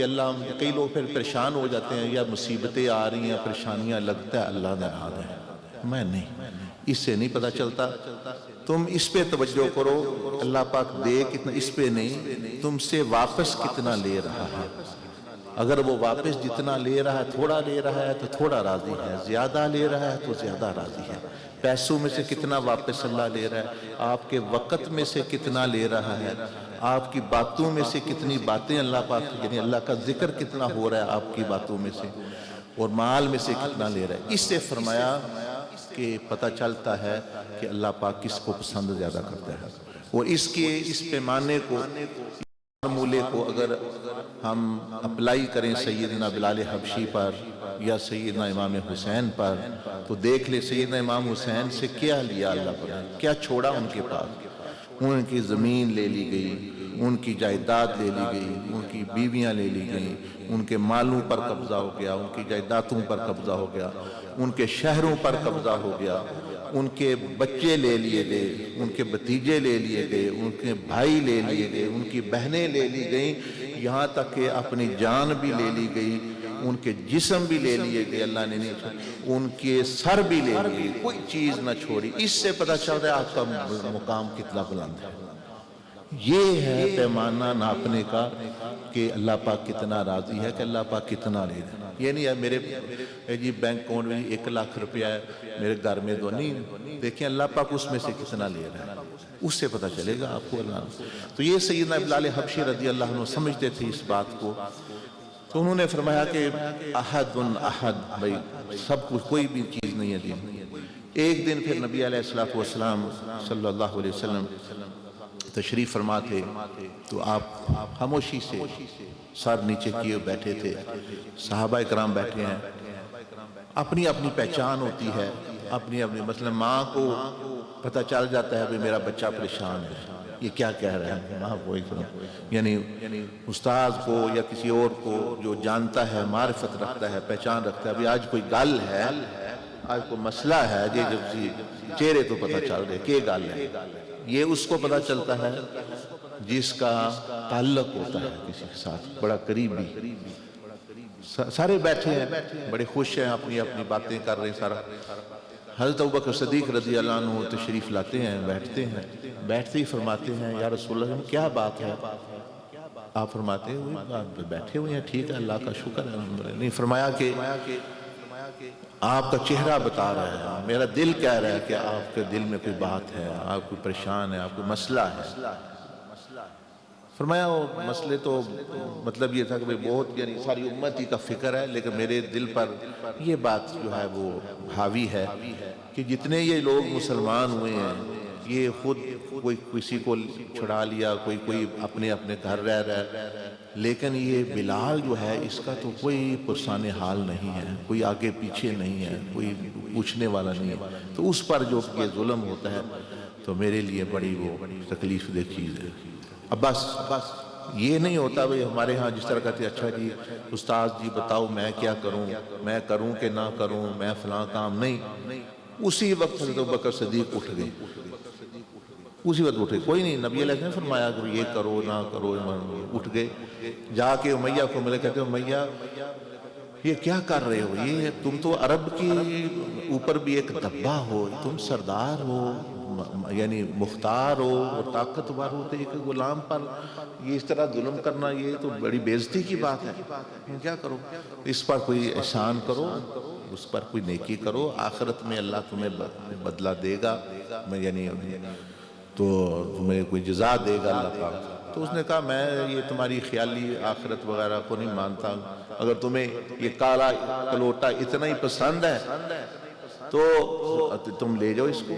اللہ، کئی لوگ پھر پریشان ہو جاتے ہیں، یا مصیبتیں آ رہی ہیں، پریشانیاں، لگتا ہے اللہ ناراض ہے۔ میں نہیں، اس سے نہیں پتہ چلتا۔ تم اس پہ توجہ کرو، اللہ پاک دے کتنا، اس پہ نہیں، تم سے واپس کتنا لے رہا ہے۔ اگر وہ واپس جتنا لے رہا ہے، تھوڑا لے رہا ہے تو تھوڑا راضی ہے، زیادہ لے رہا ہے تو زیادہ راضی ہے۔ پیسوں میں سے کتنا واپس اللہ لے رہا ہے، آپ کے وقت میں سے کتنا لے رہا ہے، آپ کی باتوں میں سے کتنی باتیں اللہ پاک، یعنی اللہ کا ذکر کتنا ہو رہا ہے آپ کی باتوں میں سے، اور مال میں سے کتنا لے رہا ہے۔ اس سے فرمایا کہ پتہ چلتا ہے کہ اللہ پاک کس کو پسند زیادہ کرتا ہے۔ اور اس پیمانے کو، فارمولے کو اگر ہم اپلائی کریں سیدنا بلال حبشی پر یا سیدنا امام حسین پر، تو دیکھ لے سیدنا امام حسین سے کیا لیا اللہ پر، کیا چھوڑا ان کے پاس۔ ان کی زمین لے لی گئی، ان کی جائیداد لے لی گئی، ان کی بیویاں لے لی گئیں، ان کے مالوں پر قبضہ ہو گیا، ان کی جائیدادوں پر قبضہ ہو گیا، ان کے شہروں پر قبضہ ہو گیا، ان کے بچے لے لیے گئے، ان کے بھتیجے لے لیے گئے، ان کے بھائی لے لیے گئے، ان کی بہنیں لے لی گئیں، یہاں تک کہ اپنی جان بھی لے لی گئی، ان کے جسم بھی لے لیے گئے، اللہ نے نہیں چھوڑا، ان کے سر بھی لے لیے، کوئی چیز نہ چھوڑی۔ اس سے پتہ چل رہا ہے آپ کا مقام کتنا بلند ہے۔ یہ ہے پیمانہ ناپنے کا کہ اللہ پاک کتنا راضی ہے، کہ اللہ پاک کتنا لے رہا ہے۔ یہ نہیں ہے میرے جی بینک اکاؤنٹ میں 1 لاکھ روپیہ ہے، میرے گھر میں دو نہیں، دیکھیں اللہ پاک اس میں سے کتنا لے رہا ہے، اس سے پتہ چلے گا آپ کو اللہ۔ تو یہ سیدنا بلال حبشی رضی اللہ عنہ سمجھتے تھے اس بات کو، تو انہوں نے فرمایا کہ احد احد، بھائی سب کچھ، کوئی بھی چیز نہیں ہے دین۔ ایک دن پھر نبی علیہ السلام صلی اللہ علیہ وسلم تشریف فرما تھے، تو آپ خاموشی سے سر نیچے کیے بیٹھے تھے، صحابہ کرام بیٹھے ہیں، اپنی اپنی پہچان ہوتی ہے، اپنی اپنی، مثلا ماں کو پتہ چل جاتا ہے کہ میرا بچہ پریشان ہے، یہ کیا کہہ رہا ہے، ماں کو یعنی استاذ کو یا کسی اور کو جو جانتا ہے، معرفت رکھتا ہے، پہچان رکھتا ہے، ابھی آج کوئی گل ہے، آج کوئی مسئلہ ہے، یہ جب چہرے تو پتہ چل رہے کہ گل ہے، یہ اس کو پتہ چلتا ہے جس کا تعلق ہوتا ہے کسی کے ساتھ بڑا قریبی۔ سارے بیٹھے ہیں، بڑے خوش ہیں، اپنی اپنی باتیں کر رہے ہیں سارا۔ حضرت ابوبکر صدیق رضی اللہ عنہ تشریف لاتے ہیں، بیٹھتے ہیں، بیٹھتے ہی فرماتے ہیں یا رسول اللہ کیا بات ہے؟ آپ فرماتے ہیں بیٹھے ہوئے ہیں، ٹھیک ہے، اللہ کا شکر ہے الحمدللہ۔ نہیں، فرمایا کہ آپ کا چہرہ بتا رہا ہے، میرا دل کہہ رہا ہے کہ آپ کے دل میں کوئی بات ہے، آپ کوئی پریشان ہے، آپ کوئی مسئلہ ہے۔ فرمایا وہ مسئلے تو مطلب یہ تھا کہ بہت، یعنی ساری امت ہی کا فکر ہے، لیکن میرے دل پر یہ بات جو ہے وہ حاوی ہے کہ جتنے یہ لوگ مسلمان ہوئے ہیں، یہ خود کوئی کسی کو چھڑا لیا، کوئی اپنے اپنے گھر رہ رہا ہے، لیکن یہ بلال جو ہے اس کا تو کوئی پرسان حال نہیں ہے، کوئی آگے پیچھے نہیں ہے، کوئی پوچھنے والا نہیں ہے، تو اس پر جو یہ ظلم ہوتا ہے تو میرے لیے بڑی وہ تکلیف دہ چیز ہے۔ اب بس یہ نہیں ہوتا بھئی ہمارے ہاں جس طرح کہتے ہیں اچھا جی استاذ جی بتاؤ میں کیا کروں، میں کروں کہ نہ کروں، میں فلاں کام نہیں۔ اسی وقت حضرت ابوبکر صدیق اٹھ گئے، اسی وقت اٹھے، کوئی نہیں، نبی علیہ السلام نے فرمایا کہ یہ کرو نہ کرو، اٹھ گئے، جا کے امیہ کو ملے، کہتے ہیں امیہ یہ کیا کر رہے ہو، یہ تم تو عرب کی اوپر بھی ایک دبا ہو، تم سردار ہو، یعنی مختار ہو اور طاقتور ہو، تو ایک غلام پر یہ اس طرح ظلم کرنا یہ تو بڑی بے عزتی کی بات ہے، کیا کرو، اس پر کوئی احسان کرو، اس پر کوئی نیکی کرو، آخرت میں اللہ تمہیں بدلہ دے گا، یعنی تو تمہیں کوئی جزا دے گا اللہ پاک۔ تو اس نے کہا میں یہ تمہاری خیالی آخرت وغیرہ کو نہیں مانتا، اگر تمہیں یہ کالا کلوٹا اتنا ہی پسند ہے تو تم لے جاؤ اس کو۔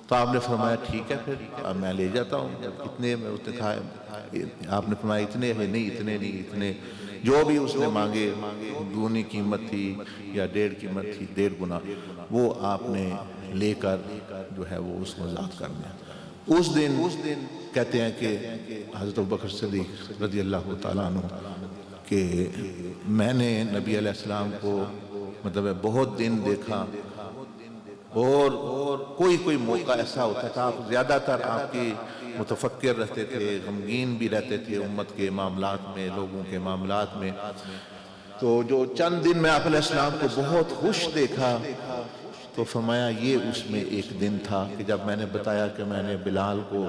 تو آپ نے فرمایا ٹھیک ہے پھر اب میں لے جاتا ہوں، کتنے میں اس نے کہا، آپ نے فرمایا اتنے ہیں، نہیں اتنے نہیں، اتنے جو بھی اس نے مانگے، دونی قیمت تھی یا 1.5 قیمت تھی، 1.5 گنا، وہ آپ نے لے کر جو ہے وہ اس کو آزاد کر دیا۔ اس دن کہتے ہیں کہ حضرت ابوبکر صدیق رضی اللہ تعالیٰ عنہ کہ میں نے نبی علیہ السلام کو مطلب بہت دن دیکھا، اور کوئی موقع ایسا ہوتا تھا، آپ زیادہ تر آپ کی متفکر رہتے تھے، غمگین بھی رہتے تھے امت کے معاملات میں، لوگوں کے معاملات میں۔ تو جو چند دن میں آپ علیہ السلام کو بہت خوش دیکھا، تو فرمایا یہ اس میں ایک دن تھا کہ جب میں نے بتایا کہ میں نے بلال کو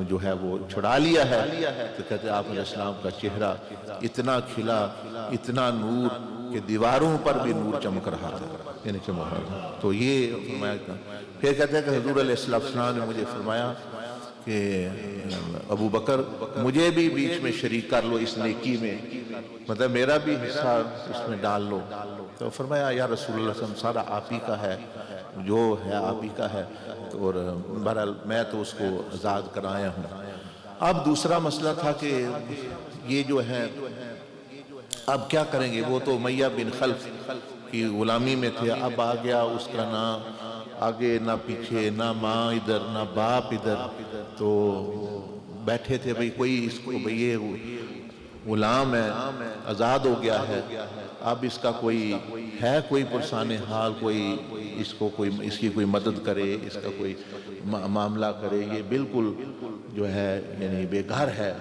جو ہے وہ چھڑا لیا ہے، تو کہتے ہیں آپ علیہ السلام کا چہرہ اتنا کھلا، اتنا نور کہ دیواروں پر بھی نور چمک رہا تھا، یعنی چمک رہا تھا۔ تو یہ فرمایا۔ پھر کہتے ہیں کہ حضور علیہ السلام نے مجھے فرمایا کہ ابو بکر مجھے بھی بیچ میں شریک کر لو اس نیکی میں، مطلب میرا بھی حصہ اس میں ڈال لو۔ تو فرمایا یا رسول اللہ صلی اللہ علیہ وسلم سارا آپ ہی کا ہے، جو ہے آپ ہی کا ہے، اور بہرحال میں تو اس کو آزاد کرایا ہوں۔ اب دوسرا مسئلہ تھا کہ یہ جو ہے اب کیا کریں گے، وہ تو امیہ بن خلف کی غلامی میں تھے، اب آ گیا اس کا نہ آگے نہ پیچھے، نہ ماں ادھر نہ باپ ادھر، تو بیٹھے تھے بھئی کوئی اس کو بھئی یہ غلام ہے، آزاد ہو گیا ہے، اب اس کا کوئی ہے کوئی پرسان حال، کوئی اس کو کوئی اس کی کوئی مدد کرے، اس کا کوئی معاملہ کرے، یہ بالکل جو ہے یعنی بے گھر ہے،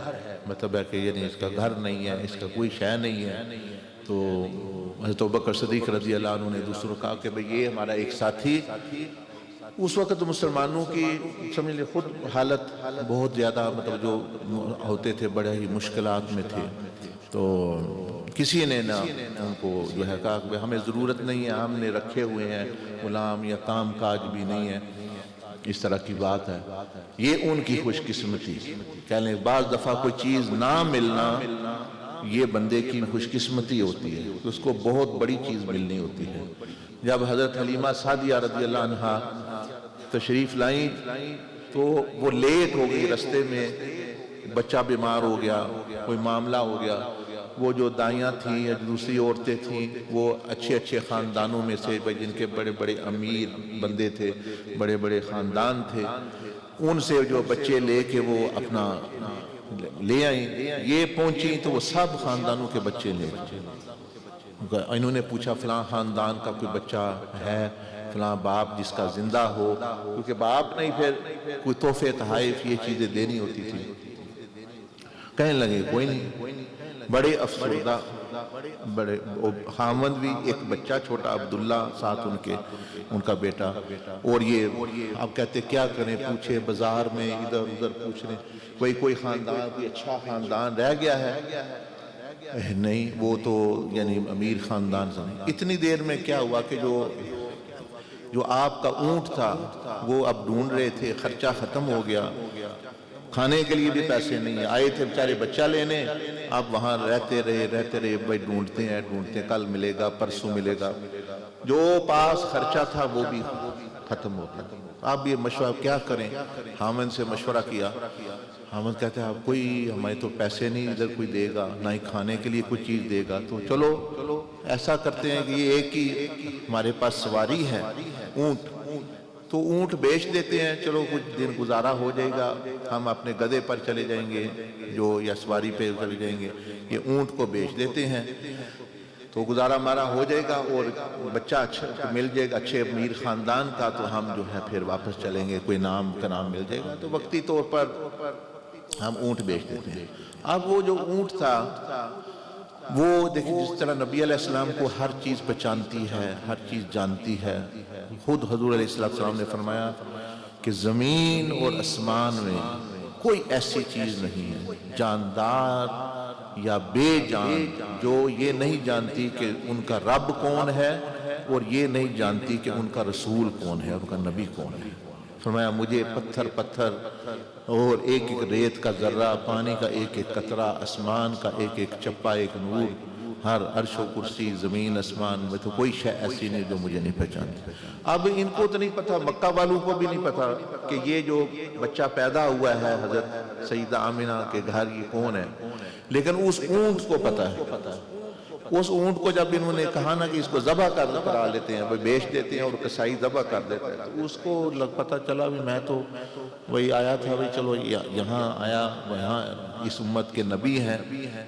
مطلب ہے کہ یعنی اس کا گھر نہیں ہے، اس کا کوئی شے نہیں ہے۔ تو حضرت ابوبکر صدیق رضی اللہ عنہ نے دوسروں کہا کہ بھئی یہ ہمارا ایک ساتھی، اس وقت مسلمانوں کی سمجھ لیں خود حالت بہت زیادہ مطلب جو ہوتے تھے بڑے ہی مشکلات میں تھے، تو کسی نے نہ ان کو جو ہے کہا کہ ہمیں ضرورت نہیں ہے، ہم نے رکھے ہوئے ہیں غلام، یا کام کاج بھی نہیں ہے، اس طرح کی بات ہے۔ یہ ان کی خوش قسمتی، کہہ لیں بعض دفعہ کوئی چیز نہ ملنا یہ بندے کی خوش قسمتی ہوتی ہے، اس کو بہت بڑی چیز ملنی ہوتی ہے۔ جب حضرت حلیمہ سعدیہ رضی اللہ عنہا تشریف لائیں تو وہ لیٹ ہو گئی، رستے میں بچہ بیمار ہو گیا، کوئی معاملہ ہو گیا، وہ جو دائیاں تھیں یا دوسری عورتیں تھیں وہ اچھے اچھے خاندانوں میں سے جن کے بڑے بڑے امیر بندے تھے، بڑے بڑے خاندان تھے، ان سے جو بچے لے کے وہ اپنا لے آئیں، یہ پہنچیں تو وہ سب خاندانوں کے بچے لے آئیں۔ انہوں نے پوچھا فلاں خاندان کا کوئی بچہ ہے، فلاں باپ جس کا زندہ ہو، کیونکہ باپ نہیں پھر کوئی تحفے تحائف یہ چیزیں دینی ہوتی تھی۔ کہنے لگے کوئی نہیں، بڑے افسردہ، بڑے خامند بھی ایک بچہ چھوٹا عبداللہ ساتھ ان کا بیٹا، اور یہ اب کہتے کیا کریں، پوچھے بازار میں ادھر ادھر پوچھ رہے کوئی خاندان کوئی اچھا خاندان رہ گیا ہے؟ نہیں، وہ تو یعنی امیر خاندان سے۔ اتنی دیر میں کیا ہوا کہ جو آپ کا اونٹ تھا وہ اب ڈھونڈ رہے تھے، خرچہ ختم ہو گیا، کھانے کے لیے بھی پیسے نہیں، آئے تھے بیچارے بچہ لینے، اب وہاں رہتے رہے بھائی ڈھونڈتے ہیں کل ملے گا پرسوں ملے گا، جو پاس خرچہ تھا وہ بھی ختم ہو گیا۔ اب یہ مشورہ کیا کریں، حامد سے مشورہ کیا، حامد کہتے ہیں اب کوئی ہمیں تو پیسے نہیں ادھر کوئی دے گا، نہ ہی کھانے کے لیے کوئی چیز دے گا، تو چلو ایسا کرتے ہیں کہ یہ ایک ہی ہمارے پاس سواری ہے اونٹ، تو اونٹ بیچ دیتے ہیں، چلو کچھ دن گزارا ہو جائے گا، ہم اپنے گدھے پر چلے جائیں گے جو یا سواری پہ چلے جائیں گے، یہ اونٹ کو بیچ دیتے ہیں تو گزارا ہمارا ہو جائے گا، اور بچہ اچھا مل جائے گا اچھے امیر خاندان کا، تو ہم جو ہے پھر واپس چلیں گے، کوئی نام کا نام مل جائے گا، تو وقتی طور پر ہم اونٹ بیچ دیتے ہیں۔ اب وہ جو اونٹ تھا وہ دیکھیں جس طرح نبی علیہ السلام کو ہر چیز پہچانتی ہے، ہر چیز جانتی ہے، خود حضور علیہ السلام نے فرمایا کہ زمین اور آسمان میں کوئی ایسی چیز نہیں ہے، جاندار یا بے جان جو یہ نہیں جانتی کہ ان کا رب کون ہے اور یہ نہیں جانتی کہ ان کا رسول کون ہے، ان کا نبی کون ہے۔ فرمایا مجھے پتھر پتھر اور ایک ایک ریت کا ذرہ، پانی کا ایک ایک قطرہ، آسمان کا ایک ایک چپا، ایک نور، ہر عرش و کرسی، زمین اسمان میں تو کوئی شے ایسی نہیں جو مجھے نہیں پہچانتی۔ اب ان کو تو نہیں پتا، مکہ والوں کو بھی نہیں پتا کہ یہ جو بچہ پیدا ہوا ہے حضرت سیدہ آمنہ کے گھر یہ کون ہے، لیکن اس اونٹ کو پتا ہے۔ اس اونٹ کو جب انہوں نے کہا نا کہ اس کو ذبح کرا لیتے ہیں، بیچ دیتے ہیں اور کسائی ذبح کر دیتا ہے، تو اس کو پتا چلا بھی میں تو وہی آیا تھا، وہی چلو یہاں آیا، یہاں اس امت کے نبی ہیں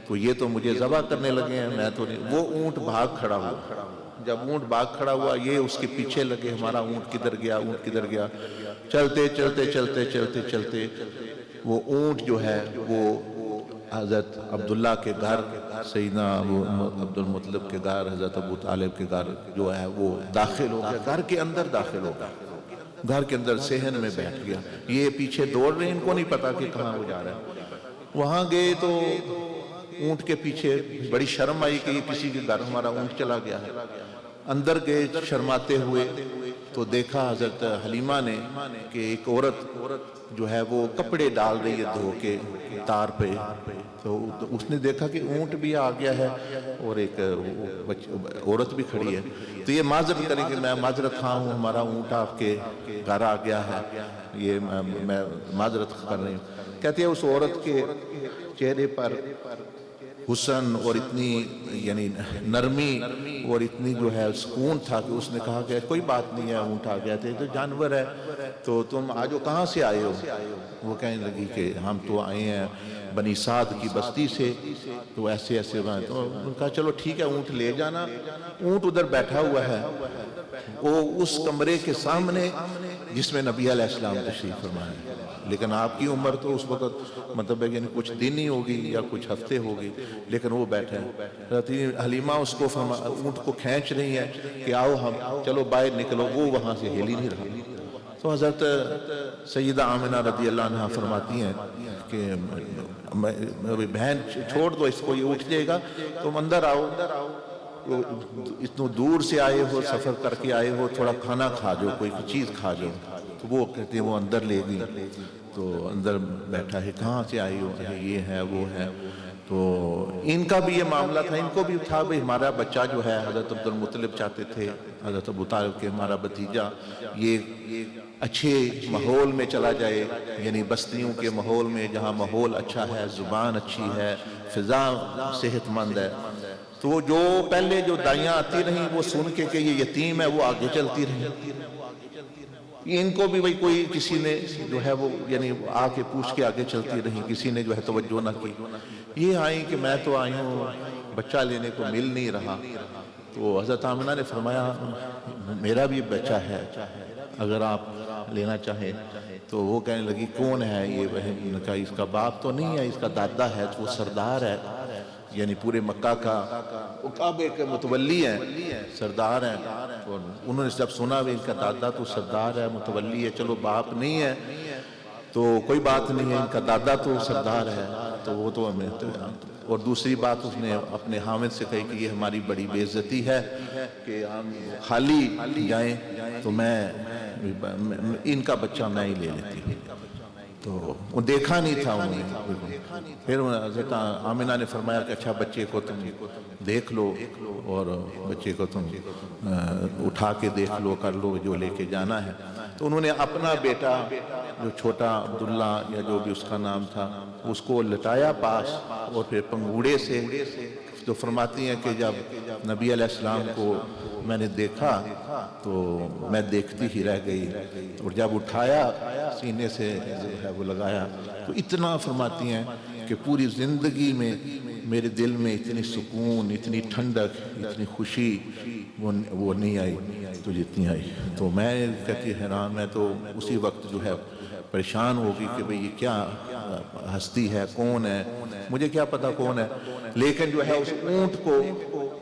تو یہ تو مجھے ذبح کرنے لگے ہیں، میں تو نہیں۔ وہ اونٹ بھاگ کھڑا ہوا، جب اونٹ بھاگ کھڑا ہوا یہ اس کے پیچھے لگے، ہمارا اونٹ کدھر گیا، اونٹ کدھر گیا، چلتے چلتے چلتے چلتے چلتے وہ اونٹ جو ہے وہ حضرت عبداللہ کے گھر، سیدنا عبد المطلب کے گھر، حضرت ابو طالب کے گھر جو ہے وہ داخل ہو گیا، گھر کے اندر داخل ہو گیا، گھر کے اندر صحن میں بیٹھ گیا۔ یہ پیچھے دوڑ رہے ہیں، ان کو نہیں پتا کہ کہاں وہ جا رہا ہے۔ وہاں گئے تو اونٹ کے پیچھے بڑی شرم آئی کہ یہ کسی کے گھر ہمارا اونٹ چلا گیا ہے۔ اندر گئے شرماتے ہوئے تو دیکھا حضرت حلیمہ نے کہ ایک عورت جو ہے وہ کپڑے ڈال رہی ہے دھو کے تار پہ، تو اس نے دیکھا کہ اونٹ بھی آ گیا ہے اور ایک عورت بھی کھڑی ہے، تو یہ معذرت کریں کہ میں معذرت خواہ ہوں، ہمارا اونٹ آپ کے گھر آ گیا ہے، یہ میں معذرت کر رہی ہوں۔ کہتے ہیں اس عورت کے چہرے پر حسن اور اتنی یعنی نرمی اور اتنی جو ہے سکون تھا کہ اس نے کہا کہ کوئی بات نہیں ہے، اونٹ آ گیا تھے تو جانور ہے، تو تم آج کہاں سے آئے ہو؟ وہ کہنے لگی کہ ہم تو آئے ہیں بنی سعد کی بستی سے، تو ایسے ایسے تو انہوں نے کہا چلو ٹھیک ہے اونٹ لے جانا۔ اونٹ ادھر بیٹھا ہوا ہے، وہ اس کمرے کے سامنے جس میں نبی علیہ السلام تشریف فرما ہے، لیکن آپ کی عمر تو اس وقت مطلب ہے یعنی کچھ دن ہی ہوگی یا کچھ ہفتے ہوگی، لیکن وہ بیٹھے ہیں۔ حضرت حلیمہ اس کو اونٹ کو کھینچ رہی ہے کہ آؤ ہم چلو باہر نکلو، وہ وہاں سے ہل ہی نہیں رہا۔ تو حضرت سیدہ آمنہ رضی اللہ عنہا فرماتی ہیں کہ بہن چھوڑ دو اس کو، یہ اٹھ جائے گا، تم اندر آؤ، اتنی دور سے آئے ہو، سفر کر کے آئے ہو، تھوڑا کھانا کھا جاؤ، کوئی چیز کھا جاؤ۔ تو وہ کہتے ہیں وہ اندر لے گئی، تو اندر بیٹھا ہے، کہاں سے آئی ہو؟ یہ ہے وہ ہے۔ تو ان کا بھی یہ معاملہ تھا، ان کو بھی تھا بھئی ہمارا بچہ جو ہے، حضرت عبد المطلب چاہتے تھے حضرت ابو طالب کے ہمارا بھتیجا یہ اچھے ماحول میں چلا جائے، یعنی بستیوں کے ماحول میں جہاں ماحول اچھا ہے، زبان اچھی ہے، فضا صحت مند ہے۔ تو جو پہلے جو دائیاں آتی رہیں وہ سن کے کہ یہ یتیم ہے وہ آگے چلتی رہیں، ان کو بھی کوئی کسی نے جو ہے وہ یعنی آ کے پوچھ کے آگے چلتی رہیں، کسی نے جو ہے توجہ نہ کی۔ یہ آئیں کہ میں تو آئی ہوں بچہ لینے کو مل نہیں رہا، تو حضرت آمنہ نے فرمایا میرا بھی بچہ ہے اگر آپ لینا چاہیں۔ تو وہ کہنے لگی کون ہے یہ؟ بہن نے کہا اس کا باپ تو نہیں ہے، اس کا دادا ہے، تو وہ سردار ہے، یعنی پورے مکہ کا وہ کعبے کے متولی ہیں، سردار ہیں۔ انہوں نے جب سنا بھی ان کا دادا تو سردار ہے، متولی ہے، چلو باپ نہیں ہے تو کوئی بات نہیں ہے، ان کا دادا تو سردار ہے، تو وہ تو ہمیں۔ اور دوسری بات اس نے اپنے حامد سے کہی کہ یہ ہماری بڑی بے عزتی ہے کہ ہم خالی جائیں، تو میں ان کا بچہ میں ہی لے لیتی ہوں۔ تو وہ دیکھا نہیں تھا انہوں نے۔ پھر حضرت آمنہ نے فرمایا کہ اچھا بچے کو تم دیکھ لو اور بچے کو تم اٹھا کے دیکھ لو، کر لو جو لے کے جانا ہے۔ تو انہوں نے اپنا بیٹا جو چھوٹا عبداللہ یا جو بھی اس کا نام تھا اس کو لٹایا پاس، اور پھر پنگوڑے سے جو فرماتی ہیں کہ جب نبی علیہ السلام کو میں نے دیکھا تو میں دیکھتی ہی رہ گئی، اور جب اٹھایا سینے سے ہے وہ لگایا تو اتنا فرماتی ہیں کہ پوری زندگی میں میرے دل میں اتنی سکون، اتنی ٹھنڈک، اتنی خوشی وہ نہیں آئی تو جتنی آئی۔ تو میں کہتی حیران، میں تو اسی وقت جو ہے پریشان ہوگی کہ بھئی یہ کیا ہستی ہے، کون ہے، مجھے کیا پتا کون ہے، لیکن جو ہے اس اونٹ کو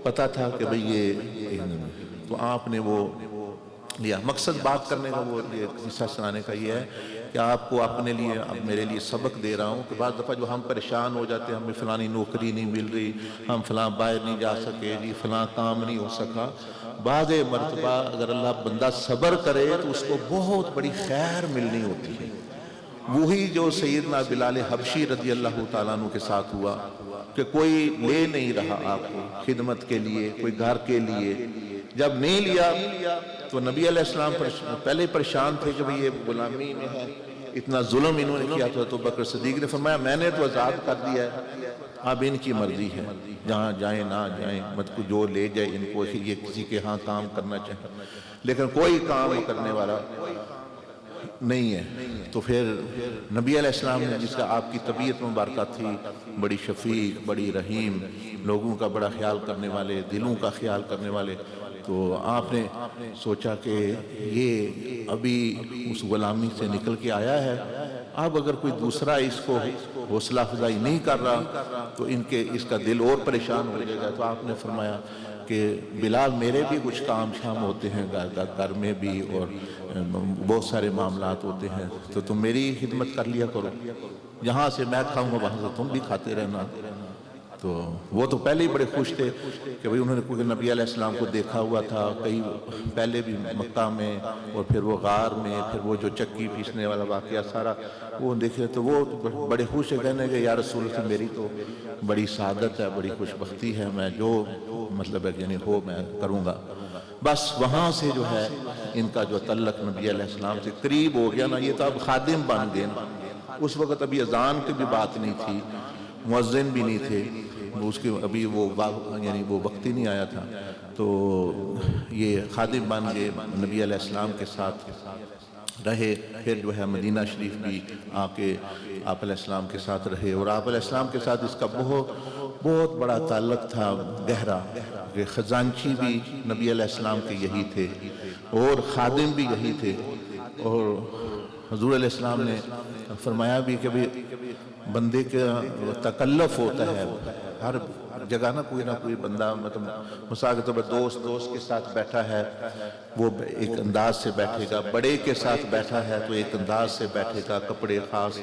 پتا تھا کہ بھئی یہ، تو آپ نے وہ لیا۔ مقصد بات کرنے کا وہ قصہ سنانے کا یہ ہے کہ آپ کو اپنے لیے اب میرے لیے سبق دے رہا ہوں کہ بعض دفعہ جو ہم پریشان ہو جاتے ہیں، ہمیں فلانی نوکری نہیں مل رہی، ہم فلاں باہر نہیں جا سکے، جی فلاں کام نہیں ہو سکا، بعض مرتبہ اگر اللہ بندہ صبر کرے تو اس کو بہت بڑی خیر ملنی ہوتی ہے۔ وہی جو سیدنا بلال حبشی رضی اللہ تعالیٰ عنہ کے ساتھ ہوا کہ کوئی لے نہیں رہا آپ کو خدمت کے لیے، کوئی گھر کے لیے، جب نہیں لیا تو نبی علیہ السلام پہلے پریشان تھے کہ بھئی یہ غلامی میں ہے، اتنا ظلم انہوں نے کیا، تو بکر صدیق نے فرمایا میں نے تو آزاد کر دیا ہے، اب ان کی مرضی ہے، جہاں جائیں نہ جائیں، مت کو جو لے جائے ان کو، یہ کسی کے ہاں کام کرنا چاہے، لیکن کوئی کام کرنے والا نہیں ہے۔ تو پھر نبی علیہ السلام نے، جس کا آپ کی طبیعت مبارکہ تھی، بڑی شفیق، بڑی رحیم، لوگوں کا بڑا خیال کرنے والے، دلوں کا خیال کرنے والے، تو آپ نے سوچا کہ یہ ابھی اس غلامی سے نکل کے آیا ہے، اب اگر کوئی دوسرا اس کو حوصلہ افزائی نہیں کر رہا تو اس کا دل اور پریشان ہو جائے گا۔ تو آپ نے فرمایا کہ بلال میرے بھی کچھ کام شام ہوتے ہیں گھر میں بھی، اور بہت سارے معاملات ہوتے ہیں، تو تم میری خدمت کر لیا کرو، جہاں سے میں کھاؤں گا وہاں سے تم بھی کھاتے رہنا۔ تو وہ تو پہلے ہی بڑے خوش تھے کہ بھئی انہوں نے نبی علیہ السلام کو دیکھا ہوا تھا کئی پہلے بھی مکہ میں، اور پھر وہ غار میں، پھر وہ جو چکی پیسنے والا واقعہ سارا وہ دیکھے، تو وہ بڑے خوش ہے، کہنے کہ یا رسول اللہ میری تو بڑی سعادت ہے، بڑی خوش بختی ہے، میں جو مطلب ہے یعنی ہو میں کروں گا۔ بس وہاں سے جو ہے ان کا جو تعلق نبی علیہ السلام سے قریب ہو گیا نا، یہ تو اب خادم بن گئے نا۔ اس وقت ابھی اذان کی بھی بات نہیں تھی، مؤذن بھی نہیں تھے، اس کے ابھی وہ یعنی وہ وقت ہی نہیں آیا تھا، تو یہ خادم بن گئے، نبی علیہ السلام کے ساتھ رہے، پھر جو ہے مدینہ شریف بھی آ کے آپ علیہ السلام کے ساتھ رہے، اور آپ علیہ السلام کے ساتھ اس کا بہت بڑا تعلق تھا گہرا، کہ خزانچی بھی نبی علیہ السلام کے یہی تھے اور خادم بھی یہی تھے، اور حضور علیہ السلام نے فرمایا بھی کہ بندے کا تکلف ہوتا ہے، ہر جگہ نہ کوئی بندہ مطلب مثال کے طور پر دوست کے ساتھ بیٹھا ہے وہ ایک انداز سے بیٹھے گا، بڑے کے ساتھ بیٹھا ہے تو ایک انداز سے بیٹھے گا، کپڑے خاص،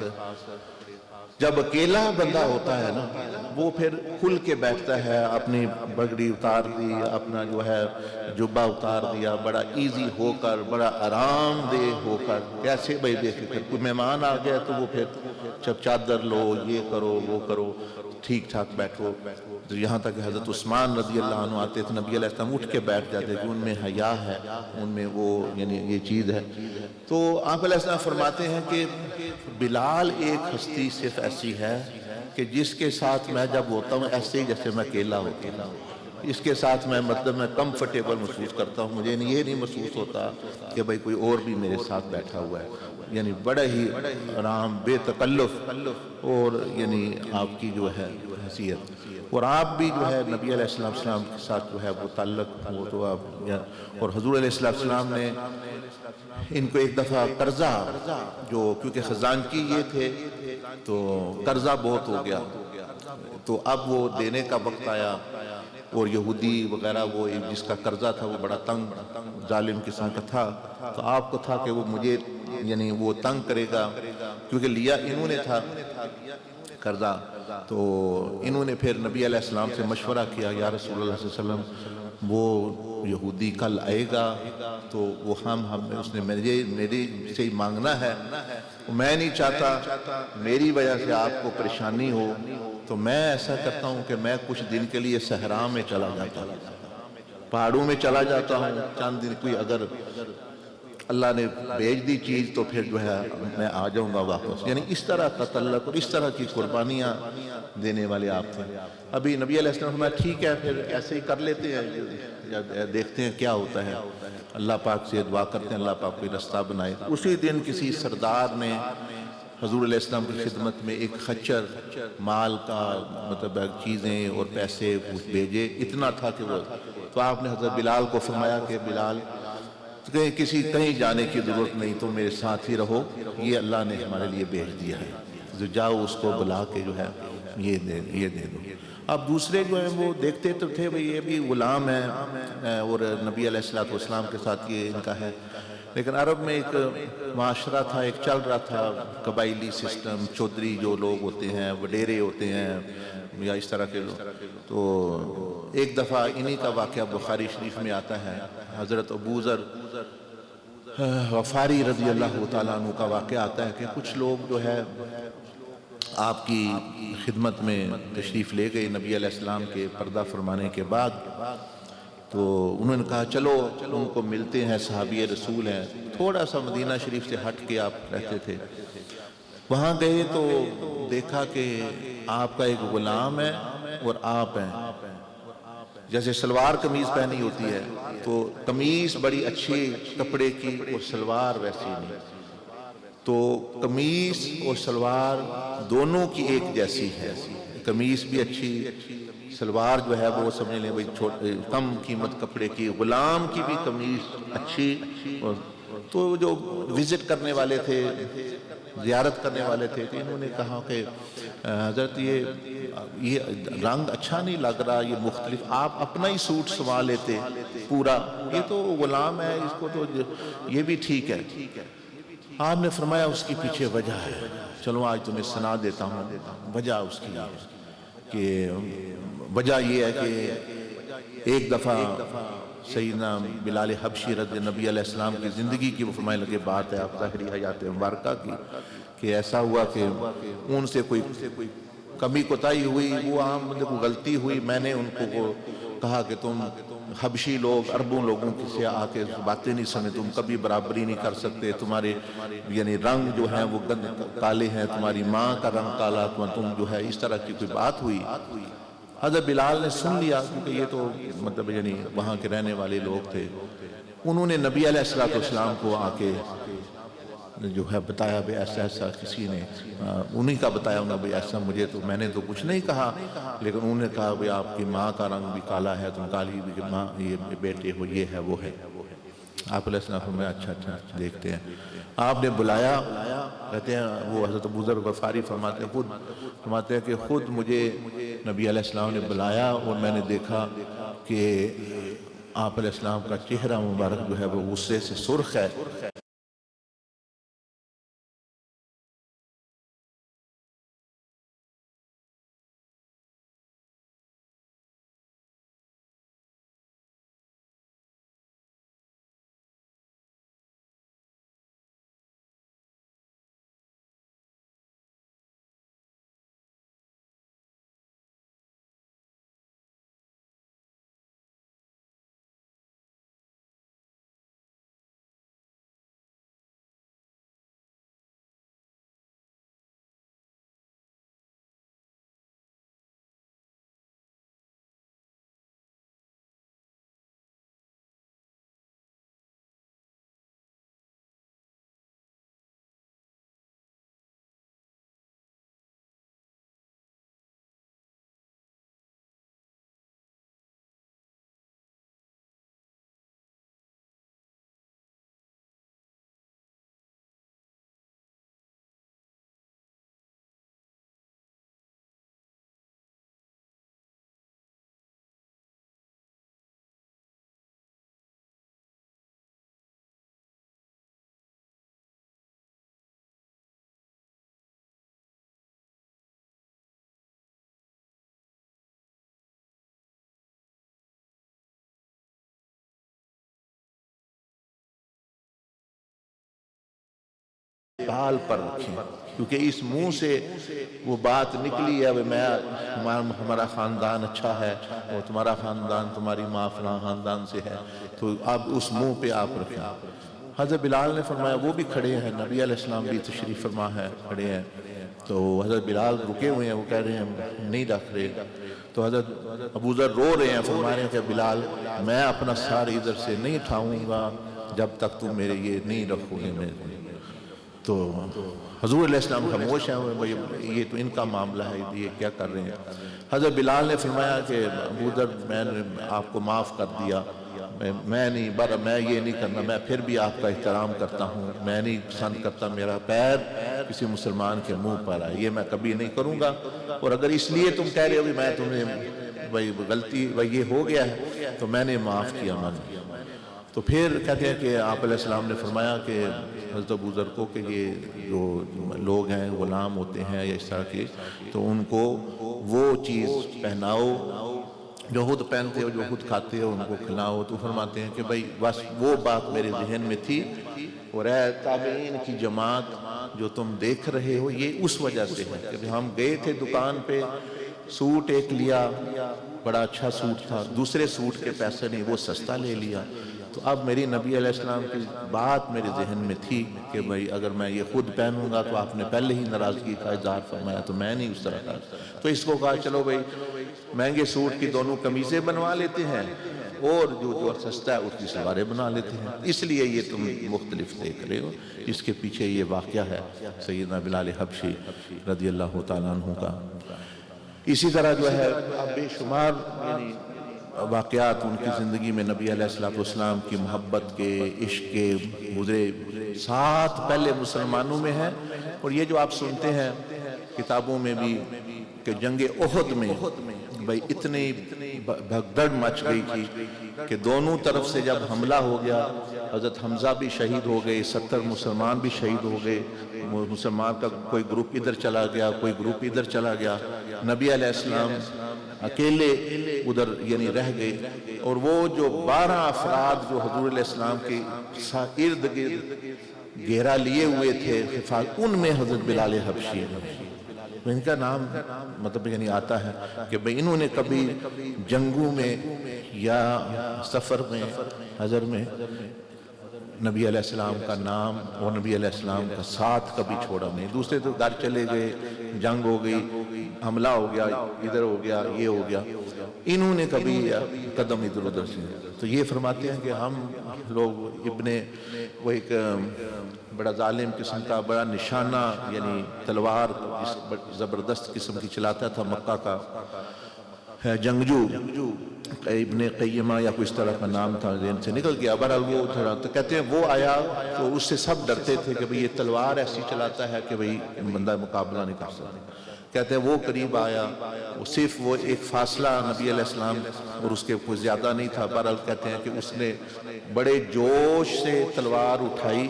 جب اکیلا بندہ ہوتا ہے نا وہ پھر کھل کے بیٹھتا ہے، اپنی بگڑی اتار دی، اپنا جو ہے جبہ اتار دیا، بڑا ایزی ہو کر، بڑا آرام دہ ہو کر، کیسے بھائی دیکھیں پھر کوئی مہمان آ گیا تو وہ پھر جب چادر لو، یہ کرو وہ کرو، ٹھیک ٹھاک بیٹھو، یہاں تک کہ حضرت عثمان رضی اللہ عنہ آتے تھے، نبی علیہ السلام اٹھ کے بیٹھ جاتے کہ ان میں حیا ہے، ان میں وہ یعنی یہ چیز ہے۔ تو آپ علیہ السلام فرماتے ہیں کہ بلال ایک ہستی صرف ایسی ہے کہ جس کے ساتھ میں جب ہوتا ہوں ایسے ہی جیسے میں اکیلا ہوتا ہوں، اس کے ساتھ میں مطلب میں کمفرٹیبل محسوس کرتا ہوں، مجھے یہ نہیں محسوس ہوتا کہ بھئی کوئی اور بھی میرے ساتھ بیٹھا ہوا ہے، یعنی بڑا ہی آرام، بے تکلف، اور یعنی آپ کی جو ہے حیثیت، اور آپ بھی جو ہے نبی علیہ السلام کے ساتھ جو ہے وہ تعلق وہ تو آپ، اور حضور علیہ السلام نے ان کو ایک دفعہ قرضہ جو کیونکہ خزانچی یہ تھے تو قرضہ بہت ہو گیا، تو اب وہ دینے کا وقت آیا، اور یہودی وغیرہ وہ جس کا قرضہ تھا وہ بڑا تنگ ظالم قسم کا تھا، تو آپ کو تھا کہ وہ مجھے یعنی وہ تنگ کرے گا، کیونکہ لیا انہوں نے تھا قرضہ، تو انہوں نے پھر نبی علیہ السلام سے مشورہ کیا، یا رسول اللہ صلی اللہ علیہ وسلم وہ یہودی کل آئے گا تو وہ اس نے میری سے ہی مانگنا ہے، میں نہیں چاہتا میری وجہ سے آپ کو پریشانی ہو، تو میں ایسا کرتا ہوں کہ میں کچھ دن کے لیے صحرا میں چلا جاتا ہوں، پہاڑوں میں چلا جاتا ہوں چند دن، کوئی اگر اللہ نے بھیج دی چیز تو پھر جو ہے میں آ جاؤں گا واپس، یعنی اس طرح کا تعلق اور اس طرح کی قربانیاں دینے والے آپ تھے۔ ابھی نبی علیہ السلام فرمایا ٹھیک ہے پھر ایسے ہی کر لیتے ہیں، دیکھتے ہیں کیا ہوتا ہے، اللہ پاک سے دعا کرتے ہیں اللہ پاک کوئی رستہ بنائے۔ اسی دن کسی سردار نے حضور علیہ السلام کی خدمت میں ایک خچر مال کا مطلب چیزیں اور پیسے بھیجے، اتنا تھا کہ وہ، تو آپ نے حضرت بلال کو فرمایا کہ بلال کہیں جانے کی ضرورت نہیں، تو میرے ساتھ ہی رہو، یہ اللہ نے ہمارے لیے بھیج دیا ہے، جو جاؤ اس کو بلا کے جو ہے یہ دے دو۔ اب دوسرے جو ہیں وہ دیکھتے تو تھے بھئی یہ بھی غلام ہے، اور نبی علیہ السلام کے ساتھ یہ ان کا ہے، لیکن عرب میں ایک معاشرہ تھا، ایک چل رہا تھا قبائلی سسٹم، چودھری جو لوگ ہوتے ہیں، وڈیرے ہوتے ہیں یا اس طرح کے لوگ. تو ایک دفعہ انہی کا واقعہ بخاری شریف میں آتا ہے. حضرت ابو ذر غفاری رضی اللہ تعالیٰ عنہ کا واقعہ آتا ہے کہ کچھ لوگ جو ہے آپ کی خدمت میں تشریف لے گئے نبی علیہ السلام کے پردہ فرمانے کے بعد. تو انہوں نے کہا چلو ان کو ملتے ہیں، صحابی رسول ہیں. تھوڑا سا مدینہ شریف سے ہٹ کے آپ رہتے تھے. وہاں گئے تو دیکھا کہ آپ کا ایک غلام ہے اور آپ ہیں. جیسے سلوار قمیض پہنی ہوتی ہے تو قمیض بڑی اچھی کپڑے کی اور سلوار ویسی نہیں. تو قمیض اور سلوار دونوں کی ایک جیسی ہے. قمیض بھی اچھی، سلوار جو ہے وہ سمجھ لیں بھائی کم قیمت کپڑے کی. غلام کی بھی قمیض اچھی. تو جو وزٹ کرنے والے تھے، زیارت کرنے والے تھے، تو انہوں نے کہا کہ حضرت یہ رنگ اچھا نہیں لگ رہا، یہ مختلف، آپ اپنا ہی سوٹ سوا لیتے پورا، یہ تو غلام ہے، اس کو تو یہ بھی ٹھیک ہے. آپ نے فرمایا اس کی پیچھے وجہ ہے. چلو آج تمہیں سنا دیتا ہوں وجہ اس کی ہے کہ وجہ یہ ہے کہ ایک دفعہ سیدنا بلال حبشی رضی نبی علیہ السلام کی زندگی کی وہ فرمائے لگے بات ہے آپ ظاہری حیات مبارکہ کی کہ ایسا ہوا کہ ان سے کوئی کمی کوتاہی ہوئی، وہ عام بندے کو غلطی ہوئی. میں نے ان کو کہا کہ تم حبشی لوگ عربوں لوگوں سے آ کے باتیں نہیں سنے، تم کبھی برابری نہیں کر سکتے، تمہارے یعنی رنگ جو ہیں وہ کالے ہیں، تمہاری ماں کا رنگ کالا، تم جو ہے اس طرح کی کوئی بات ہوئی. حضرت بلال نے سن لیا کیونکہ یہ تو مطلب یعنی وہاں کے رہنے والے لوگ تھے. انہوں نے نبی علیہ السلام کو آ کے جو ہے بتایا بھی ایسا ایسا کسی نے انہی کا بتایا انہوں نے بھی ایسا، مجھے تو میں نے تو کچھ نہیں کہا، لیکن انہوں نے کہا بھی آپ کی ماں کا رنگ بھی کالا ہے، تم کالی بھی ماں، یہ بیٹے ہو، یہ ہے وہ ہے. آپ علیہ السلام فرمایا اچھا دیکھتے ہیں. آپ نے بلایا. کہتے ہیں وہ حضرت ابو ذر غفاری فرماتے ہیں کہ خود مجھے نبی علیہ السلام نے بلایا اور میں نے دیکھا کہ آپ علیہ السلام کا چہرہ مبارک جو ہے وہ غصے سے سرخ ہے. ڈال پر رکھیں کیونکہ اس منہ سے وہ بات نکلی ہے ہمارا خاندان اچھا ہے اور تمہارا خاندان تمہاری ماں فلاں خاندان سے ہے، تو اب اس منہ پہ آپ رکھیں. حضرت بلال نے فرمایا، وہ بھی کھڑے ہیں، نبی علیہ السلام بھی تشریف فرما ہے، کھڑے ہیں. تو حضرت بلال رکے ہوئے ہیں، وہ کہہ رہے ہیں نہیں رکھ رہے. تو حضرت ابو ذر رو رہے ہیں، فرما رہے ہیں کہ بلال میں اپنا سار ادھر سے نہیں اٹھاؤں گا جب تک تم میرے یہ نہیں رکھو گے. تو حضور علیہ السلام خاموش ہیں، یہ تو ان کا معاملہ ہے، یہ کیا کر رہے ہیں. حضرت بلال نے فرمایا کہ ابو ذر میں نے آپ کو معاف کر دیا، میں یہ نہیں کرنا، میں پھر بھی آپ کا احترام کرتا ہوں، میں نہیں پسند کرتا میرا پیر کسی مسلمان کے منہ پر آئے، یہ میں کبھی نہیں کروں گا. اور اگر اس لیے تم کہہ رہے ہو کہ میں تمہیں غلطی یہ ہو گیا ہے تو میں نے معاف کیا. تو پھر کہتے ہیں کہ آپ علیہ السلام نے فرمایا کہ حضرت ابو ذر کو کہ یہ جو لوگ ہیں غلام ہوتے ہیں یا اس طرح کے، تو ان کو وہ چیز پہناؤ جو خود پہنتے ہو، جو خود کھاتے ہو، ان کو کھلاؤ۔ تو فرماتے ہیں کہ بھائی بس وہ بات میرے ذہن میں تھی، اور اے تابعین کی جماعت جو تم دیکھ رہے ہو یہ اس وجہ سے ہے کہ ہم گئے تھے دکان پہ، سوٹ ایک لیا، بڑا اچھا سوٹ تھا، دوسرے سوٹ کے پیسے نہیں، وہ سستا لے لیا۔ تو اب میری نبی علیہ السلام کی بات میرے ذہن میں تھی کہ بھئی اگر میں یہ خود پہنوں گا تو آپ نے پہلے ہی ناراضگی کا اظہار فرمایا، تو میں نہیں اس طرح کا، تو اس کو کہا چلو بھئی مہنگے سوٹ کی دونوں قمیضیں بنوا لیتے ہیں، اور جو سستا ہے اس کی سلواریں بنا لیتے ہیں، اس لیے یہ تم مختلف دیکھ رہے ہو۔ اس کے پیچھے یہ واقعہ ہے سیدنا بلال حبشی رضی اللہ تعالیٰ عنہ کا۔ اسی طرح جو ہے بے شمار یعنی واقعات ان کی زندگی میں نبی علیہ السلام کی محبت کے، عشق کے گزرے، ساتھ پہلے مسلمانوں میں ہیں، اور یہ جو آپ سنتے ہیں کتابوں میں بھی کہ جنگ احد میں بھئی اتنی بھگدڑ مچ گئی تھی کہ دونوں طرف سے جب حملہ ہو گیا، حضرت حمزہ بھی شہید ہو گئے، 70 مسلمان بھی شہید ہو گئے، مسلمان کا کوئی گروپ ادھر چلا گیا، کوئی گروپ ادھر چلا گیا، نبی علیہ السلام اکیلے ادھر یعنی رہ گئے، اور وہ جو 12 افراد جو حضور علیہ السلام کے ارد گرد گھیرا لیے ہوئے تھے، ان میں حضرت بلال حبشی ہے۔ ان کا نام مطلب یعنی آتا ہے کہ بھئی انہوں نے کبھی جنگوں میں یا سفر میں حضر میں نبی علیہ السلام کا نام اور نبی علیہ السلام کا ساتھ کبھی چھوڑا نہیں۔ دوسرے تو گھر چلے گئے، جنگ ہو گئی، حملہ ہو گیا، ادھر ہو گیا، یہ ہو گیا، انہوں نے کبھی قدم ادھر ادھر سے۔ تو یہ فرماتے ہیں کہ ہم لوگ وہ ایک بڑا ظالم قسم کا، بڑا نشانہ یعنی تلوار زبردست قسم کی چلاتا تھا، مکہ کا جنگجو ابن قیمہ یا کوئی اس طرح کا نام تھا، ذہن سے نکل گیا، بہرحال وہ تھوڑا تو کہتے ہیں وہ آیا تو اس سے سب ڈرتے تھے کہ بھئی یہ تلوار ایسی چلاتا ہے کہ بھئی بندہ مقابلہ نہیں کر سکتا۔ کہتے ہیں وہ قریب آیا، صرف وہ ایک فاصلہ نبی علیہ السلام اور اس کے کوئی زیادہ نہیں تھا، بہرحال کہتے ہیں کہ اس نے بڑے جوش سے تلوار اٹھائی،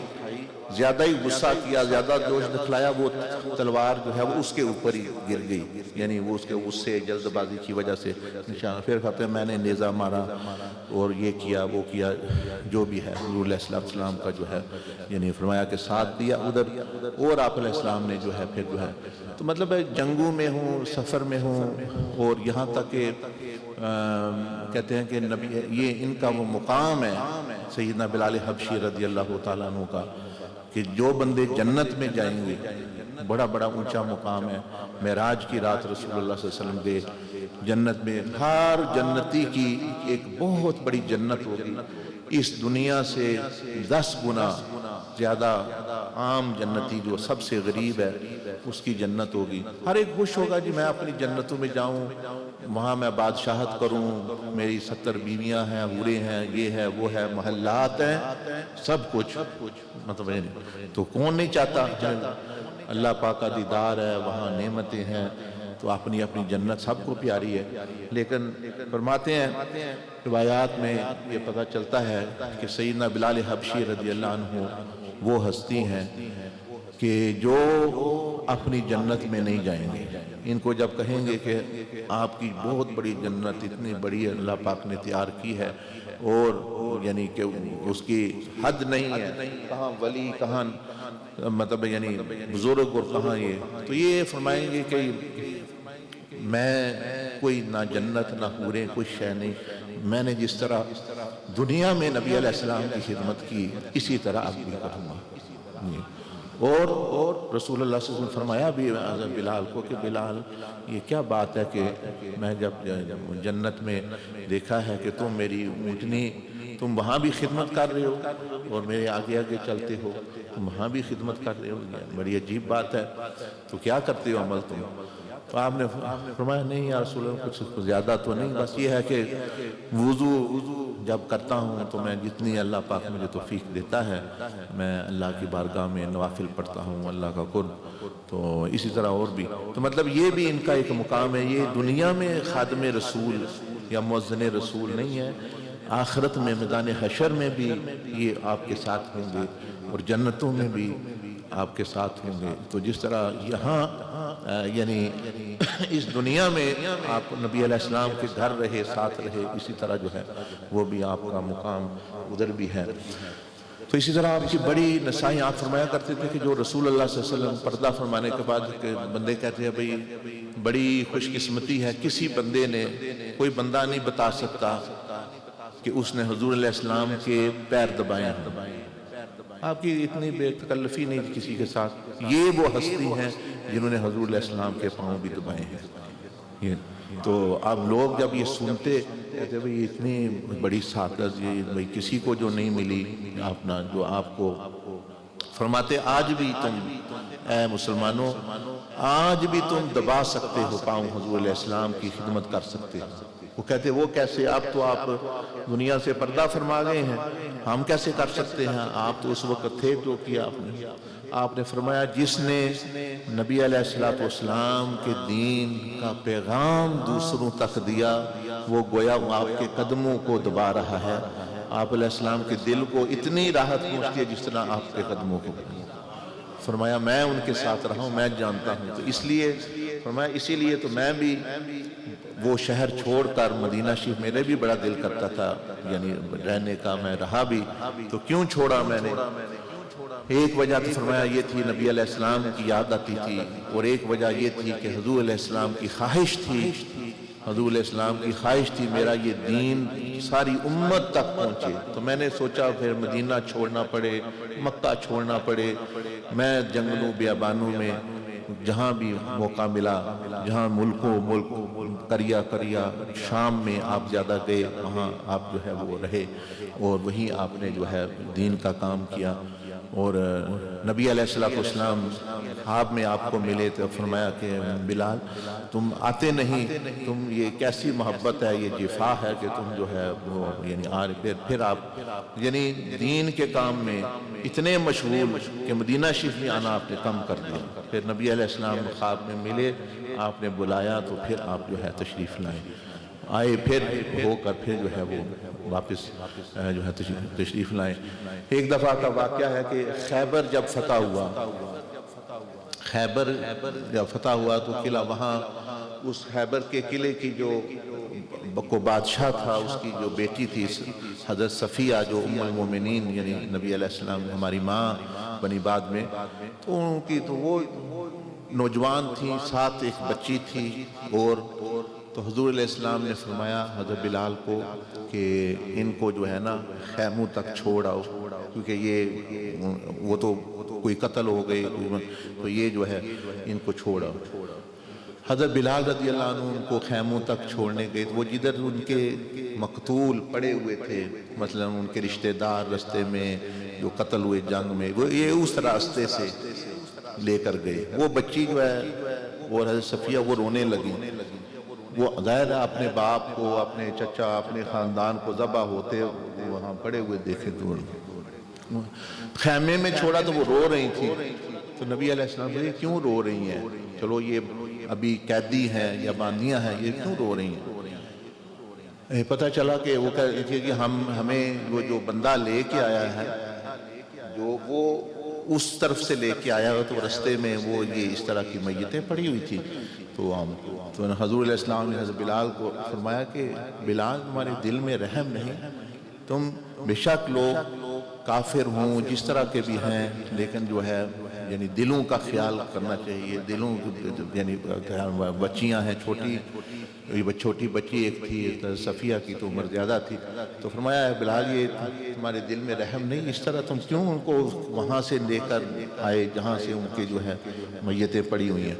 زیادہ ہی غصہ کیا، زیادہ جوش دکھلایا، وہ تلوار جو ہے وہ اس کے اوپر ہی گر گئی، یعنی وہ اس کے غصے جلد بازی کی وجہ سے نشان۔ پھر کہتے ہیں میں نے نیزہ مارا اور یہ کیا وہ کیا، جو بھی ہے حضور علیہ السلام کا جو ہے یعنی فرمایا کہ ساتھ دیا ادھر، اور آپ علیہ السلام نے جو ہے پھر جو ہے تو مطلب ہے جنگوں میں ہوں، سفر میں ہوں، اور یہاں تک کہ کہتے ہیں کہ نبی یہ ان کا وہ مقام ہے سیدنا بلال حبشی رضی اللہ تعالیٰ عنہ کا کہ جو بندے جنت میں جائیں گے، بڑا بڑا اونچا مقام ہے۔ معراج کی رات رسول اللہ صلی اللہ علیہ وسلم گئے جنت میں، ہر جنتی کی ایک بہت بڑی جنت ہوگی، اس دنیا سے 10 گنا زیادہ عام جنتی جو سب سے غریب ہے اس کی جنت ہوگی۔ ہر ایک خوش ہوگا جی میں اپنی جنتوں میں جاؤں، وہاں میں بادشاہت کروں، میری 70 بیویاں ہیں، حوریں ہیں، یہ ہے وہ ہے، محلات ہیں، سب کچھ مطلب ہے تو کون نہیں چاہتا؟ اللہ پاک کا دیدار ہے، وہاں نعمتیں ہیں، تو اپنی اپنی جنت سب کو پیاری ہے۔ لیکن فرماتے ہیں روایات میں یہ پتہ چلتا ہے کہ سیدنا بلال حبشی رضی اللہ عنہ وہ ہستی ہیں کہ جو اپنی جنت میں نہیں جائیں گے۔ ان کو جب کہیں گے کہ آپ کی بہت بڑی جنت اتنی بڑی اللہ پاک نے تیار کی ہے، اور یعنی کہ اس کی حد نہیں ہے، کہاں ولی کہاں مطلب یعنی بزرگ اور کہاں یہ، تو یہ فرمائیں گے کہ میں کوئی نہ جنت نہ حوریں کوئی شے نہیں، میں نے جس طرح دنیا میں نبی علیہ السلام کی خدمت کی اسی طرح اب بھی کروں گا۔ اور رسول اللہ صلی اللہ علیہ وسلم فرمایا بھی بلال کو کہ بلال یہ کیا بات ہے کہ میں جب جنت میں دیکھا ہے کہ تم میری اونٹنی تم وہاں بھی خدمت کر رہے ہو اور میرے آگے آگے چلتے ہو، تم وہاں بھی خدمت کر رہے ہو، بڑی عجیب بات ہے، تو کیا کرتے ہو عمل تم؟ تو آپ نے فرمایا نہیں یا رسول اللہ کچھ زیادہ تو نہیں، بس یہ ہے کہ وضو جب کرتا ہوں تو میں جتنی اللہ پاک مجھے توفیق دیتا ہے میں اللہ کی بارگاہ میں نوافل پڑھتا ہوں، اللہ کا قرب، تو اسی طرح اور بھی، تو مطلب یہ بھی ان کا ایک مقام ہے۔ یہ دنیا میں خادم رسول یا مؤذن رسول نہیں ہے، آخرت میں میدان حشر میں بھی یہ آپ کے ساتھ ہوں گے اور جنتوں میں بھی آپ کے ساتھ ہوں گے۔ تو جس طرح یہاں یعنی اس دنیا میں آپ نبی علیہ السلام کے گھر رہے، ساتھ رہے، اسی طرح جو ہے وہ بھی آپ کا مقام ادھر بھی ہے۔ تو اسی طرح آپ کی بڑی نسائیں آپ فرمایا کرتے تھے کہ جو رسول اللہ صلی اللہ علیہ وسلم پردہ فرمانے کے بعد کہ بندے کہتے ہیں بھئی بڑی خوش قسمتی ہے، کسی بندے نے، کوئی بندہ نہیں بتا سکتا کہ اس نے حضور علیہ السلام کے پیر دبائے ہیں۔ آپ کی اتنی بے تکلفی نہیں کسی کے ساتھ، یہ وہ ہستی ہیں جنہوں نے حضور علیہ السلام کے پاؤں بھی دبائے ہیں۔ تو آپ لوگ جب یہ سنتے کہتے بھئی اتنی بڑی سعادت یہ بھئی کسی کو جو نہیں ملی اپنا، جو آپ کو فرماتے آج بھی تم اے مسلمانوں، آج بھی تم دبا سکتے ہو پاؤں حضور علیہ السلام کی خدمت کر سکتے ہو۔ وہ کہتے وہ کیسے، اب تو آپ دنیا سے پردہ فرما گئے ہیں، ہم کیسے کر سکتے ہیں؟ آپ تو اس وقت تھے تو کیا آپ نے فرمایا جس نے نبی علیہ السلام کے دین کا پیغام دوسروں تک دیا وہ گویا آپ کے قدموں کو دبا رہا ہے۔ آپ علیہ السلام کے دل کو اتنی راحت پہنچتی ہے جس طرح آپ کے قدموں کو فرمایا میں ان کے ساتھ رہا ہوں، میں جانتا ہوں۔ تو اس لیے فرمایا اسی لیے تو میں بھی وہ شہر چھوڑ کر مدینہ شریف میرے بھی بڑا دل کرتا تھا یعنی رہنے کا، میں رہا بھی، تو کیوں چھوڑا میں نے؟ ایک وجہ تو فرمایا یہ تھی نبی علیہ السلام کی یاد آتی تھی، اور ایک وجہ یہ تھی کہ حضور علیہ السلام کی خواہش تھی، حضور علیہ السلام کی خواہش تھی میرا یہ دین ساری امت تک پہنچے۔ تو میں نے سوچا پھر مدینہ چھوڑنا پڑے، مکہ چھوڑنا پڑے، میں جنگلوں بیابانوں میں جہاں بھی موقع ملا، جہاں ملک کریا شام میں آپ زیادہ گئے، وہاں آپ جو ہے وہ رہے اور وہیں آپ نے جو ہے دین کا کام کیا۔ اور نبی علیہ السلام خواب میں آپ کو ملے تو فرمایا کہ بلال تم آتے نہیں، تم یہ کیسی محبت ہے، یہ جفا ہے کہ تم جو ہے وہ یعنی پھر آپ یعنی دین کے کام میں اتنے مشغول کہ مدینہ شریف میں آنا آپ نے کم کر دیا۔ پھر نبی علیہ السلام خواب میں ملے، آپ نے بلایا تو پھر آپ جو ہے تشریف لائے، آئے پھر ہو کر پھر جو ہے وہ واپس جو ہے تشریف لائے۔ ایک دفعہ کا واقعہ ہے کہ خیبر جب فتح ہوا تو قلعہ وہاں اس خیبر کے قلعے کی جو بادشاہ تھا اس کی جو بیٹی تھی حضرت صفیہ جو ام المومنین یعنی نبی علیہ السلام ہماری ماں بنی بعد میں، تو ان کی تو وہ نوجوان تھی، ساتھ ایک بچی تھی، اور تو حضور علیہ السلام نے فرمایا حضرت بلال کو کہ ان کو جو ہے نا خیموں تک چھوڑ آؤ، کیونکہ یہ وہ تو کوئی قتل ہو گئے تو یہ جو ہے ان کو چھوڑ آؤ۔ حضرت بلال رضی اللہ عنہ ان کو خیموں تک چھوڑنے گئے، وہ جدھر ان کے مقتول پڑے ہوئے تھے، مثلا ان کے رشتہ دار رستے میں جو قتل ہوئے جنگ میں، وہ یہ اس راستے سے لے کر گئے۔ وہ بچی جو ہے اور حضرت صفیہ وہ رونے لگی، وہ ظاہر ہے اپنے باپ کو، اپنے چچا، اپنے خاندان کو ذبح ہوتے وہاں پڑے ہوئے دیکھے تو خیمے میں چھوڑا تو وہ رو رہی تھی۔ تو نبی علیہ السلام نے کیوں رو رہی ہیں؟ چلو یہ ابھی قیدی ہیں یا باندیاں ہیں، یہ کیوں رو رہی ہیں؟ پتہ چلا کہ وہ کہہ رہی تھی کہ ہمیں وہ جو بندہ لے کے آیا ہے جو وہ اس طرف سے لے کے آیا ہے تو رستے میں وہ یہ اس طرح کی میتیں پڑی ہوئی تھی۔ تو حضور علیہ السلام نے حضرت بلال کو فرمایا کہ بلال تمہارے دل میں رحم نہیں، تم بے شک لوگ کافر ہوں جس طرح کے بھی ہیں لیکن جو ہے یعنی دلوں کا خیال کرنا چاہیے، دلوں یعنی بچیاں ہیں چھوٹی بچی ایک تھی صفیہ کی تو عمر زیادہ تھی، تو فرمایا بلال یہ تمہارے دل میں رحم نہیں، اس طرح تم کیوں ان کو وہاں سے لے کر آئے جہاں سے ان کے جو ہے میتیں پڑی ہوئی ہیں؟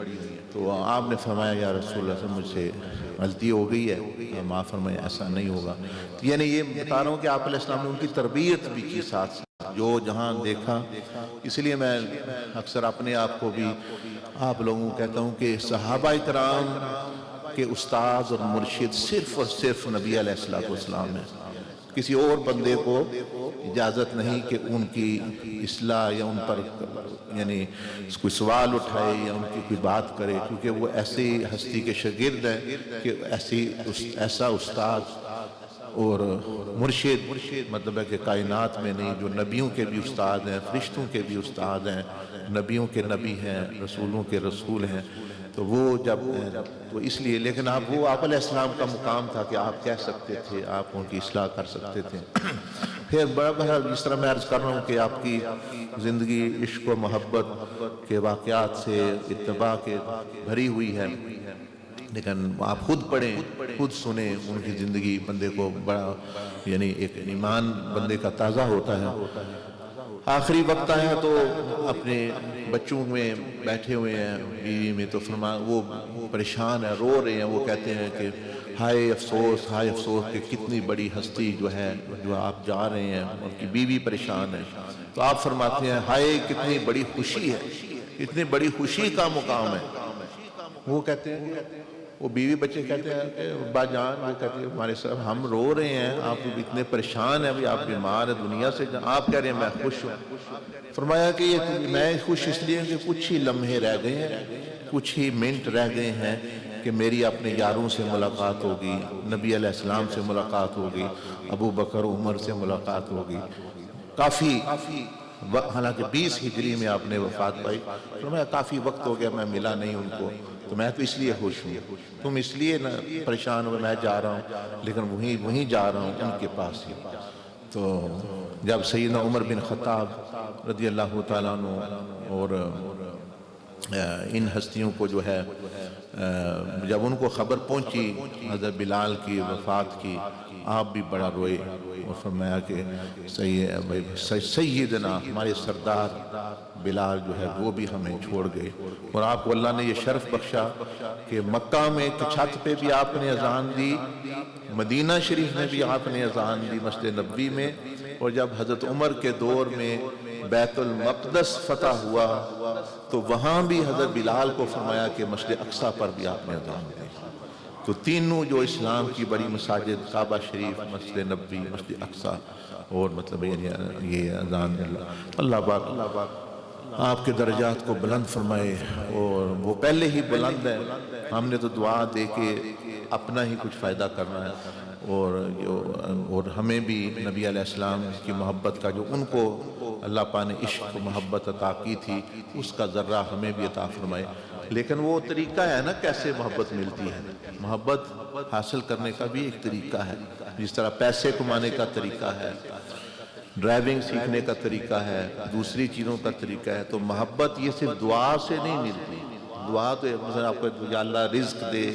تو آپ نے فرمایا یا رسول اللہ سے مجھ سے غلطی ہو گئی ہے، معاف فرمائے، ایسا نہیں ہوگا۔ یعنی یہ بتا رہا ہوں کہ آپ علیہ السلام نے ان کی تربیت بھی کی ساتھ جو جہاں دیکھا۔ اس لیے میں اکثر اپنے آپ کو بھی آپ لوگوں کو کہتا ہوں کہ صحابہ کرام کے استاد اور مرشد صرف اور صرف نبی علیہ السلام ہیں، کسی اور بندے کو اجازت نہیں کہ ان کی اصلاح یا ان پر یعنی کوئی سوال اٹھائے یا ان کی کوئی بات کرے، کیونکہ وہ ایسی ہستی کے شاگرد ہیں کہ ایسا استاد اور مرشد مطلب ہے کہ کائنات میں نہیں، جو نبیوں کے بھی استاد ہیں، فرشتوں کے بھی استاد ہیں، نبیوں کے نبی ہیں، رسولوں کے رسول ہیں، تو وہ جب تو اس لیے، لیکن آپ وہ آپ علیہ السلام کا مقام تھا کہ آپ کہہ سکتے تھے، آپ ان کی اصلاح کر سکتے تھے۔ پھر بہرحال جس طرح میں عرض کر رہا ہوں کہ آپ کی زندگی عشق و محبت کے واقعات سے اتباع کے بھری ہوئی ہے، لیکن آپ خود پڑھیں، خود سنیں، ان کی زندگی بندے کو بڑا یعنی ایک ایمان بندے کا تازہ ہوتا ہے۔ آخری وقت آیا تو اپنے بچوں میں بیٹھے ہوئے ہیں، بیوی میں، تو وہ پریشان ہیں، رو رہے ہیں، وہ کہتے ہیں کہ ہائے افسوس، ہائے افسوس کہ کتنی بڑی ہستی جو ہے جو آپ جا رہے ہیں، ان کی بیوی پریشان ہے۔ تو آپ فرماتے ہیں ہائے کتنی بڑی خوشی ہے، کتنی بڑی خوشی کا مقام ہے۔ وہ کہتے ہیں، وہ بیوی بچے کہتے ہیں کہ ابا جان، وہ کہتے ہیں ہمارے صاحب ہم رو رہے ہیں، آپ اتنے پریشان ہیں، ابھی آپ بیمار ہیں، دنیا سے آپ کہہ رہے ہیں میں خوش ہوں۔ فرمایا کہ یہ میں خوش اس لیے کہ کچھ ہی لمحے رہ گئے ہیں، کچھ ہی منٹ رہ گئے ہیں کہ میری اپنے یاروں سے ملاقات ہوگی، نبی علیہ السلام سے ملاقات ہوگی، ابو بکر عمر سے ملاقات ہوگی۔ کافی حالانکہ 20 ہجری میں آپ نے وفات پائی، فرمایا کافی وقت ہو گیا میں ملا نہیں ان کو، تو میں تو اس لیے خوش ہوں، تم اس لیے نہ پریشان ہو، میں جا رہا ہوں لیکن وہیں جا رہا ہوں ان کے پاس ہی۔ تو جب سیدنا عمر بن خطاب رضی اللہ تعالیٰ عنہ اور ان ہستیوں کو جو ہے جب ان کو خبر پہنچی حضرت بلال کی وفات کی، آپ بھی بڑا روئے اور فرمایا کہ سیدنا ہمارے سردار بلال جو ہے وہ بھی ہمیں چھوڑ گئے، اور آپ کو اللہ نے یہ شرف بخشا کہ مکہ میں چھت پہ بھی آپ نے اذان دی، مدینہ شریف میں بھی آپ نے اذان دی، مسجد نبوی میں، اور جب حضرت عمر کے دور میں بیت المقدس فتح ہوا تو وہاں بھی حضرت بلال کو فرمایا کہ مسجد اقصی پر بھی آپ نے اذان دی۔ تو تینوں جو اسلام کی بڑی مساجد، کعبہ شریف، مسجد نبوی، مسجد اقصی، اور مطلب یہ اذان، اللہ پاک آپ کے درجات کو بلند فرمائے، اور وہ پہلے ہی بلند ہے، ہم نے تو دعا دے کے اپنا ہی کچھ فائدہ کرنا ہے، اور ہمیں بھی نبی علیہ السلام کی محبت کا جو ان کو اللہ پاک نے عشق و محبت عطا کی تھی، اس کا ذرہ ہمیں بھی عطا فرمائے۔ لیکن وہ طریقہ ہے نا کیسے محبت ملتی ہے، محبت حاصل کرنے کا بھی ایک طریقہ ہے، جس طرح پیسے کمانے کا طریقہ ہے، ڈرائیونگ سیکھنے کا طریقہ ہے، دوسری چیزوں کا طریقہ ہے، تو محبت یہ صرف دعا سے نہیں ملتی۔ دعا تو مثلا آپ کو یا اللہ رزق دے،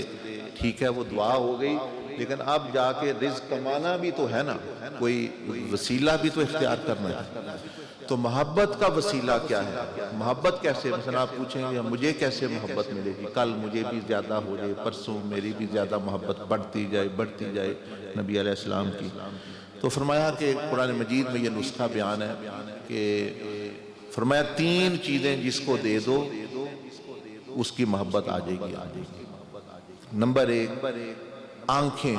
ٹھیک ہے وہ دعا ہو گئی، لیکن اب جا کے رزق کمانا بھی تو ہے نا، کوئی وسیلہ بھی تو اختیار کرنا ہے۔ تو محبت کا وسیلہ کیا ہے، محبت کیسے، مثلا آپ پوچھیں گے مجھے کیسے محبت ملے گی، کل مجھے بھی زیادہ ہو جائے، پرسوں میری بھی زیادہ محبت بڑھتی جائے نبی علیہ السلام کی۔ تو فرمایا کہ قرآن مجید میں یہ نسخہ بیان ہے کہ فرمایا 3 چیزیں جس کو دے دو اس کی محبت آ جائے گی۔ نمبر 1 آنکھیں،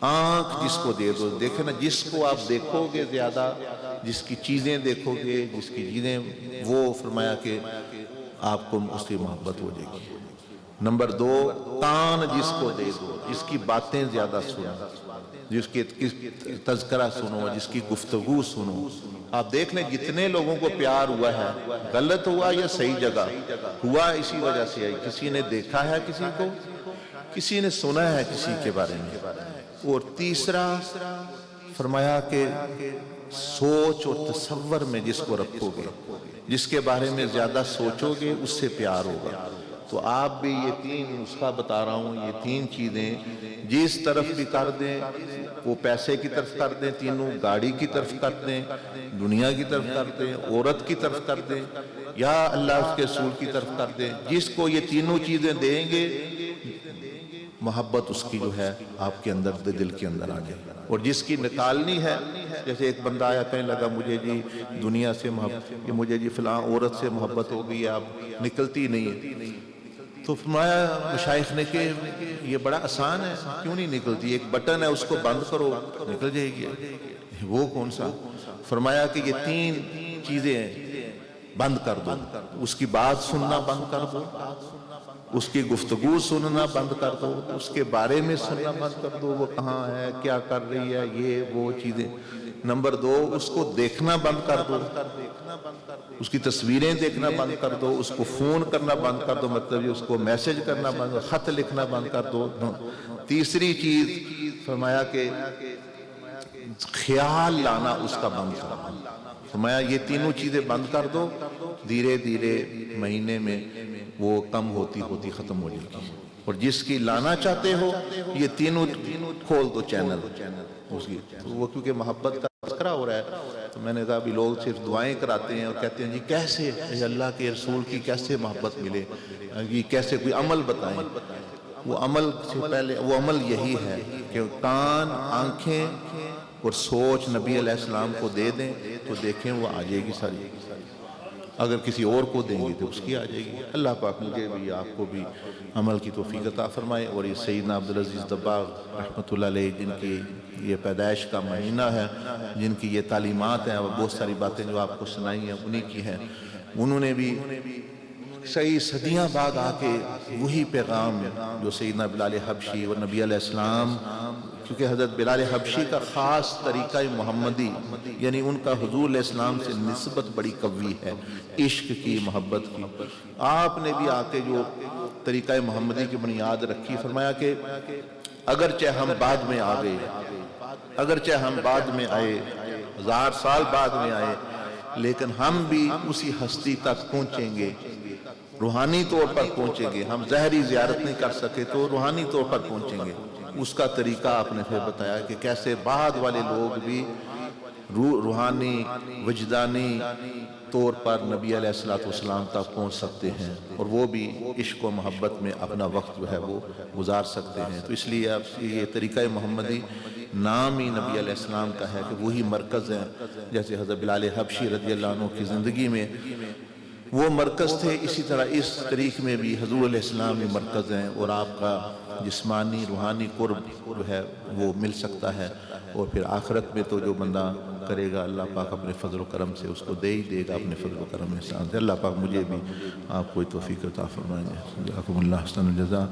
آنکھ جس کو دے دو، دیکھیں نا جس کو آپ دیکھو گے زیادہ، جس کی چیزیں دیکھو گے، جس کی چیزیں، وہ فرمایا کہ آپ کو اس کی محبت ہو جائے گی۔ نمبر 2 کان جس کو دے دو، جس کی باتیں زیادہ سنو، جس کی تذکرہ سنو، جس کی گفتگو سنو۔ آپ دیکھ لیں جتنے لوگوں کو پیار ہوا ہے، غلط ہوا یا صحیح جگہ ہوا، اسی وجہ سے ہے کسی نے دیکھا ہے کسی کو، کسی نے سنا ہے کسی کے بارے میں۔ اور تیسرا فرمایا کہ سوچ اور تصور میں جس کو رکھو گے، جس کے بارے میں زیادہ سوچو گے اس سے پیار ہوگا۔ تو آپ بھی یہ 3 نسخہ بتا رہا ہوں، یہ 3 چیزیں جس طرف بھی کر دیں، وہ پیسے کی طرف کر دیں، تینوں گاڑی کی طرف کر دیں، دنیا کی طرف کر دیں، عورت کی طرف کر دیں، یا اللہ اس کے رسول کی طرف کر دیں، جس کو یہ تینوں چیزیں دیں گے محبت اس کی جو ہے آپ کے اندر دل کے اندر آ جائے۔ اور جس کی نکالنی ہے، جیسے ایک بندہ آیا کہنے لگا مجھے جی دنیا سے محبت، مجھے جی فلاں عورت سے محبت ہو گئی، آپ نکلتی نہیں ہے۔ تو فرمایا مشائخ نے کہ یہ بڑا آسان ہے، کیوں نہیں نکلتی، ایک بٹن ہے اس کو بند کرو نکل جائے گی۔ وہ کون سا؟ فرمایا کہ یہ 3 چیزیں ہیں بند کر دو، اس کی بات سننا بند کر دو، اس کی گفتگو سننا بند کر دو، اس کے بارے میں سننا بند کر دو، وہ کہاں ہے، کیا کر رہی ہے، یہ وہ چیزیں۔ نمبر دو، اس کو دیکھنا بند کر دو، اس کی تصویریں دیکھنا بند کر دو، اس کو فون کرنا بند کر دو، مطلب اس کو میسج کرنا بند کر دو، خط لکھنا بند کر دو۔ تیسری چیز فرمایا کہ خیال لانا اس کا بند کر دو۔ فرمایا یہ تینوں چیزیں بند کر دو، دھیرے دھیرے مہینے میں وہ کم ہوتی ہوتی ختم ہو جائے گی۔ اور جس کی لانا چاہتے ہو یہ تینوں کھول دو چینل اس کی۔ وہ کیونکہ محبت کا تذکرہ ہو رہا ہے تو میں نے کہا ابھی لوگ صرف دعائیں کراتے ہیں اور کہتے ہیں جی کیسے اللہ کے رسول کی کیسے محبت ملے، یہ کیسے، کوئی عمل بتائیں۔ وہ عمل سے پہلے وہ عمل یہی ہے کہ کان، آنکھیں اور سوچ نبی علیہ السلام کو دے دیں تو دیکھیں وہ آ جائے گی ساری۔ اگر کسی اور کو دیں گے تو اس کی آ جائے گی۔ اللہ پاک مجھے بھی آپ کو بھی عمل کی توفیق عطا فرمائے۔ اور یہ سیدنا عبدالعزیز دباغ رحمۃ اللہ علیہ جن کی یہ پیدائش کا مہینہ ہے، جن کی یہ تعلیمات ہیں، بہت ساری باتیں جو آپ کو سنائی ہیں انہی کی ہیں، انہوں نے بھی صحیح صدیاں بعد آ کے وہی پیغام جو سیدنا بلال حبشی اور نبی علیہ السلام، کیونکہ حضرت بلال حبشی کا خاص طریقہ محمدی، یعنی ان کا حضور علیہ السلام سے نسبت بڑی قوی ہے، عشق کی، محبت کی۔ آپ نے بھی آ کے جو طریقہ محمدی کی بنیاد رکھی، فرمایا کہ اگرچہ ہم بعد میں آ گئے، اگرچہ ہم بعد میں آئے، 1000 سال بعد میں آئے، لیکن ہم بھی اسی ہستی تک پہنچیں گے، روحانی طور پر پہنچیں گے۔ ہم ظاہری زیارت نہیں کر سکے تو روحانی طور پر پہنچیں گے۔ اس کا طریقہ آپ نے پھر بتایا کہ کیسے بعد والے لوگ بھی روحانی، وجدانی طور پر نبی علیہ السلام تک پہنچ سکتے ہیں، اور وہ بھی عشق و محبت میں اپنا وقت جو ہے وہ گزار سکتے ہیں۔ تو اس لیے اب یہ طریقہ محمدی نام ہی نبی علیہ السلام کا ہے کہ وہی مرکز ہے۔ جیسے حضرت بلال حبشی رضی اللہ عنہ کی زندگی میں وہ مرکز تھے، اسی طرح اس طریق میں بھی حضور علیہ السلام یہ مرکز ہیں، اور آپ کا جسمانی روحانی قرب جو ہے وہ مل سکتا ہے۔ اور پھر آخرت میں تو جو بندہ کرے گا اللہ پاک اپنے فضل و کرم سے اس کو دے ہی دے گا، اپنے فضل و کرم احسان سے۔ اللہ پاک مجھے بھی آپ کو توفیق عطا فرمائے۔ جزاکم اللہ احسن الجزاء۔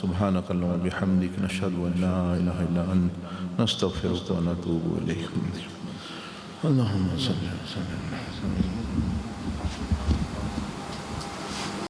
سبحانک اللہم و بحمدک، نشہد ان لا الہ الا انت، نستغفرک و نتوب الیک۔ اللہم صلی اللہ علیہ وسلم۔